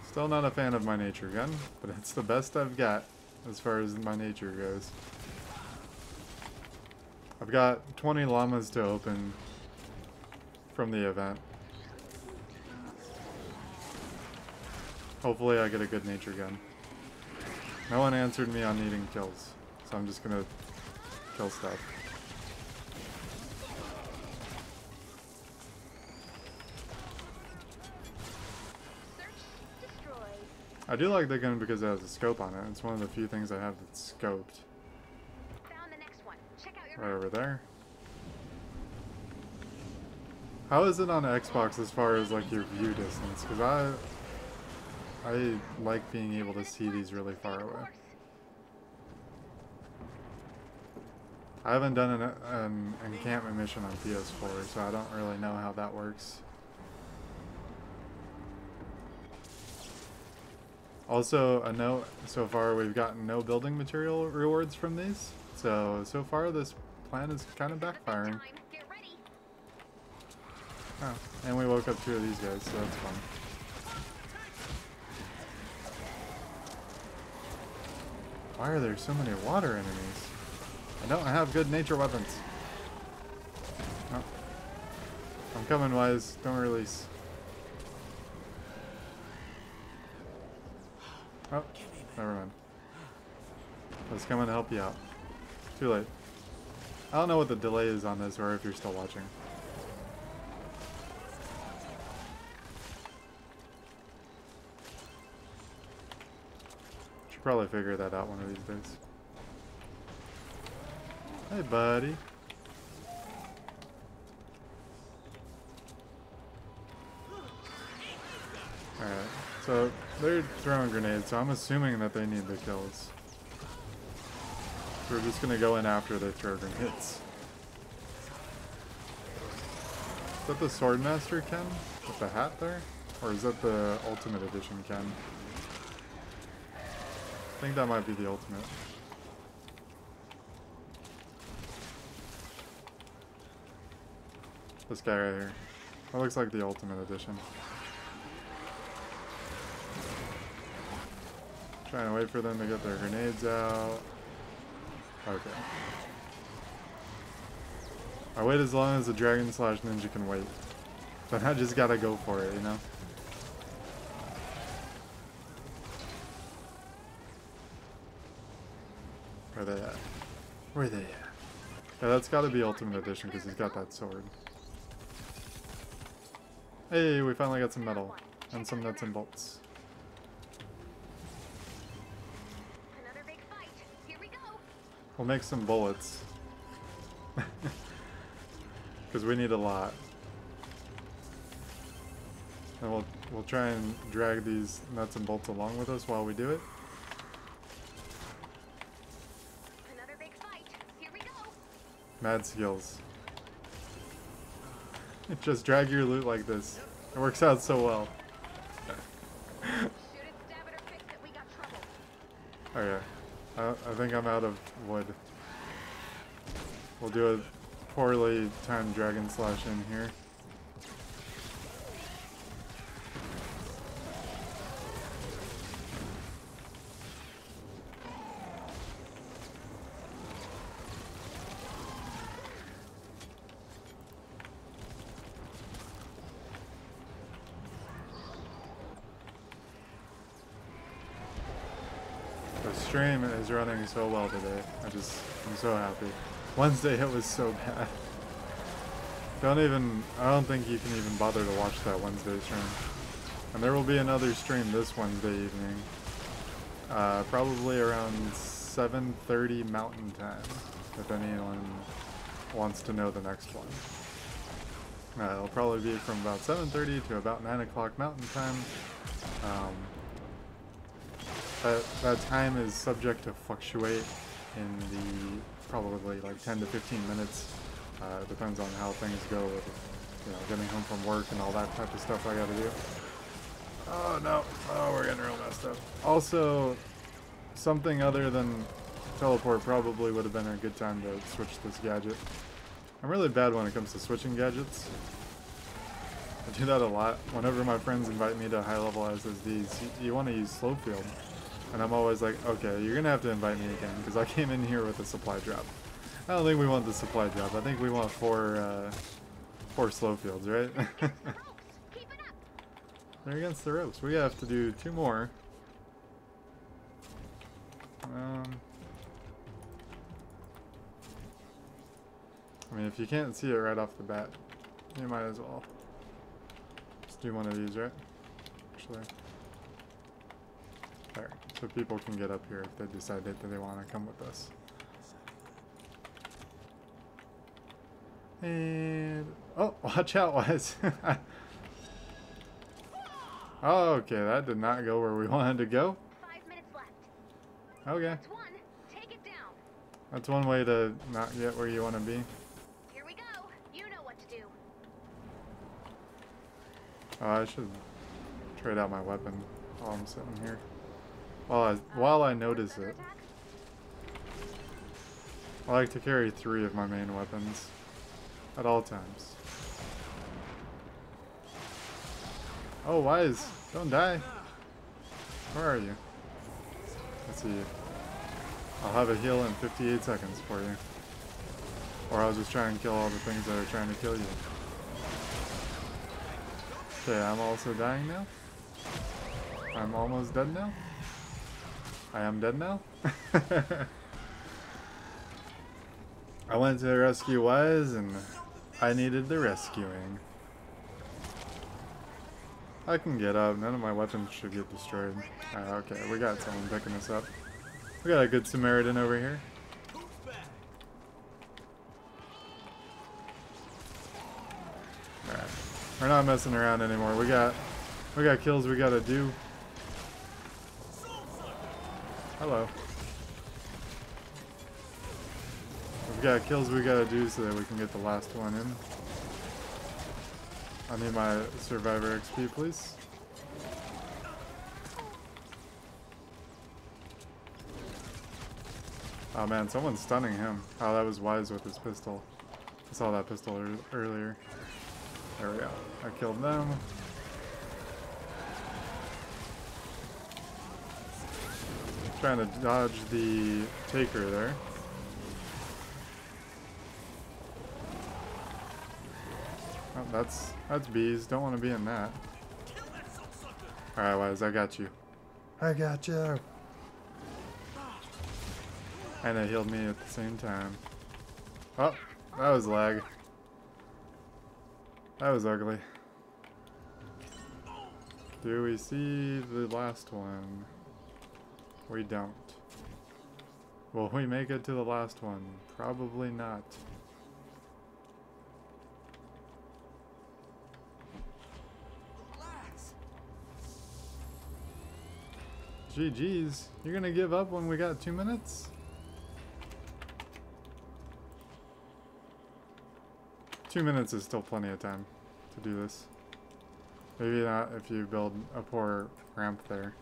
Still not a fan of my nature gun, but it's the best I've got as far as my nature goes. I've got 20 llamas to open from the event. Hopefully I get a good nature gun. No one answered me on needing kills, so I'm just gonna kill stuff. I do like the gun because it has a scope on it. It's one of the few things I have that's scoped. Found the next one. Check out your Right map. over there. How is it on Xbox as far as like your view distance? Because I like being able to see these really far away. I haven't done an encampment mission on PS4, so I don't really know how that works. Also, a note, so far we've gotten no building material rewards from these. So far this plan is kind of backfiring. Get ready. Oh, and we woke up 2 of these guys, so that's fun. Why are there so many water enemies? I don't have good nature weapons. Oh. I'm coming, Wise. Don't release. Oh, never mind. I was coming to help you out. Too late. I don't know what the delay is on this or if you're still watching. Should probably figure that out one of these days. Hey, buddy. Alright, so they're throwing grenades, so I'm assuming that they need the kills. So we're just gonna go in after they throw grenades. Is that the Swordmaster Ken with the hat there? Or is that the Ultimate Edition Ken? I think that might be the Ultimate. This guy right here. That looks like the Ultimate Edition. Trying to wait for them to get their grenades out. Okay. I wait as long as the Dragon Slash Ninja can wait. But I just gotta go for it, you know? Where they at? Where they at? Yeah, that's gotta be Ultimate Edition because he's got that sword. Hey, we finally got some metal. And some nuts and bolts. Another big fight. Here we go. We'll make some bullets. Because we need a lot. And we'll try and drag these nuts and bolts along with us while we do it. Another big fight. Here we go. Mad skills. Just drag your loot like this. It works out so well. Shoot it, stab it, or fix it. We got trouble. Okay. I think I'm out of wood. We'll do a poorly timed Dragon Slash in here. The stream is running so well today. I'm so happy. Wednesday it was so bad. I don't think you can even bother to watch that Wednesday stream. And there will be another stream this Wednesday evening. Probably around 7:30 Mountain Time, if anyone wants to know the next one. It'll probably be from about 7:30 to about 9 o'clock Mountain Time. That time is subject to fluctuate in the probably like 10 to 15 minutes. Depends on how things go with, getting home from work and all that type of stuff I gotta do. Oh no, oh we're getting real messed up. Also, something other than teleport probably would have been a good time to switch this gadget. I'm really bad when it comes to switching gadgets. I do that a lot. Whenever my friends invite me to high level SSDs, you want to use slow field. And I'm always like, okay, you're going to have to invite me again, because I came in here with a supply drop. I don't think we want the supply drop. I think we want four slow fields, right? They're against the ropes. We have to do 2 more. I mean, if you can't see it right off the bat, you might as well. Let's do one of these, right? Actually. There, so people can get up here if they decide that they want to come with us. And oh, watch out, Wes. Oh, okay, that did not go where we wanted to go. 5 minutes left. Okay, That's one. Take it down. that's one way to not get where you want to be. Here we go. You know what to do. Oh, I should trade out my weapon while I'm sitting here. While I notice it. Attack? I like to carry 3 of my main weapons at all times. Oh, Wise, don't die. Where are you? Let's see. I'll have a heal in 58 seconds for you. Or I'll just try and kill all the things that are trying to kill you. Okay, I'm also dying now. I'm almost dead now. I am dead now. I went to rescue Wise and I needed the rescuing. I can get up. None of my weapons should get destroyed. Okay, we got someone picking us up. We got a good Samaritan over here. Alright. We're not messing around anymore. We got kills we gotta do. Hello. We've got kills we gotta do so that we can get the last one in. I need my survivor XP, please. Oh man, someone's stunning him. Oh, that was Wise with his pistol. I saw that pistol earlier. There we go. I killed them. Trying to dodge the taker there. Oh, that's bees. Don't want to be in that. Alright, Wise, I got you. I got you. And it healed me at the same time. Oh, that was lag. That was ugly. Do we see the last one? We don't. Will we make it to the last one? Probably not. GG's. You're gonna give up when we got 2 minutes? 2 minutes is still plenty of time to do this. Maybe not if you build a poor ramp there.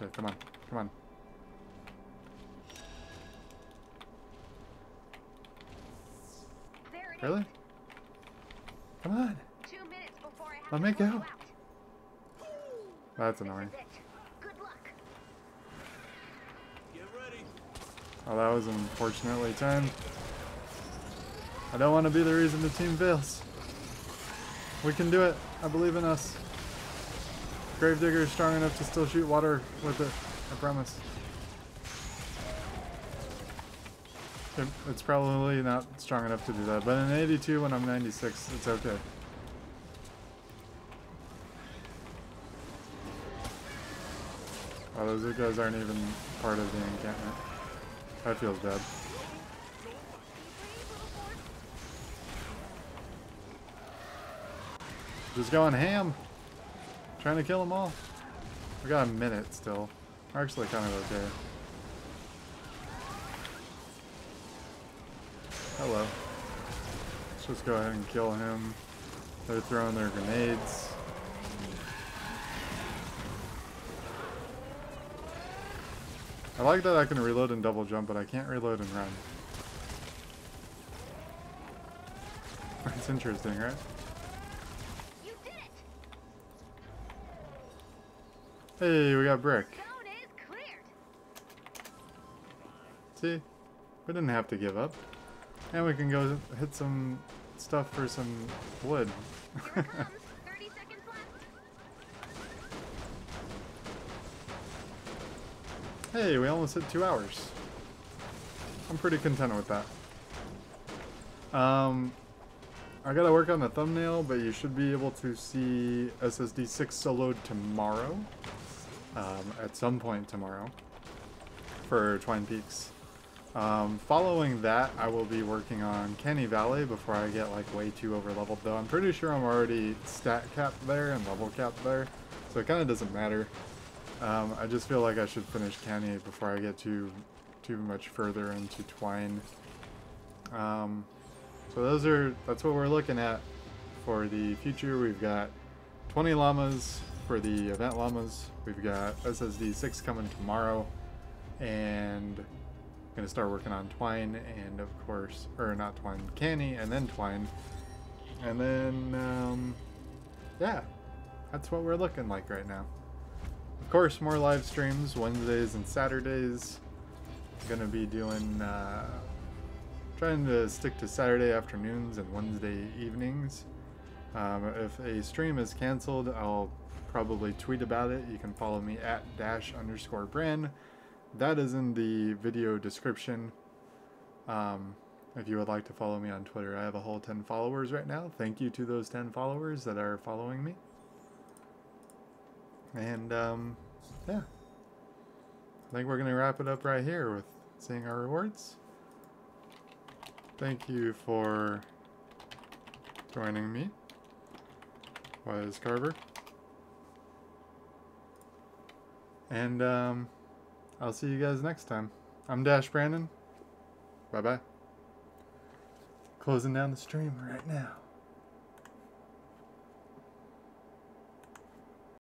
Okay, come on. Come on. There it Really? is. Come on. 2 minutes before I have Let to me throw go. you out. That's This annoying. is it. Good luck. Oh, that was unfortunately timed. I don't want to be the reason the team fails. We can do it. I believe in us. Gravedigger is strong enough to still shoot water with it. I promise. It's probably not strong enough to do that, but in 82 when I'm 96, it's okay. Oh, those guys aren't even part of the encampment. That feels bad. Just going ham. Trying to kill them all. We got a minute still. We're actually kind of okay. Hello. Let's just go ahead and kill him. They're throwing their grenades. I like that I can reload and double jump, but I can't reload and run. It's interesting, right? You did it. Hey, we got brick. Zone is cleared. See? We didn't have to give up. And we can go hit some stuff for some wood. Here it comes. 30 seconds left. Hey, we almost hit 2 hours. I'm pretty content with that. I gotta work on the thumbnail, but you should be able to see SSD 6 soloed tomorrow. At some point tomorrow. For Twine Peaks. Following that, I will be working on Canny Valley before I get like way too over leveled, though I'm pretty sure I'm already stat capped there and level capped there, so it kind of doesn't matter. I just feel like I should finish Canny before I get too much further into Twine. So that's what we're looking at for the future. We've got 20 llamas for the event llamas. We've got SSD 6 coming tomorrow, and gonna start working on Twine, and of course, or not Twine, Canny, and then Twine, and then yeah, that's what we're looking like right now. Of course, more live streams Wednesdays and Saturdays. Gonna be doing trying to stick to Saturday afternoons and Wednesday evenings. If a stream is canceled, I'll probably tweet about it. You can follow me at _brand. That is in the video description. If you would like to follow me on Twitter, I have a whole 10 followers right now. Thank you to those 10 followers that are following me. And yeah, I think we're gonna wrap it up right here with seeing our rewards. Thank you for joining me, Wise Carver. And I'll see you guys next time. I'm Dash Brandon. Bye-bye. Closing down the stream right now.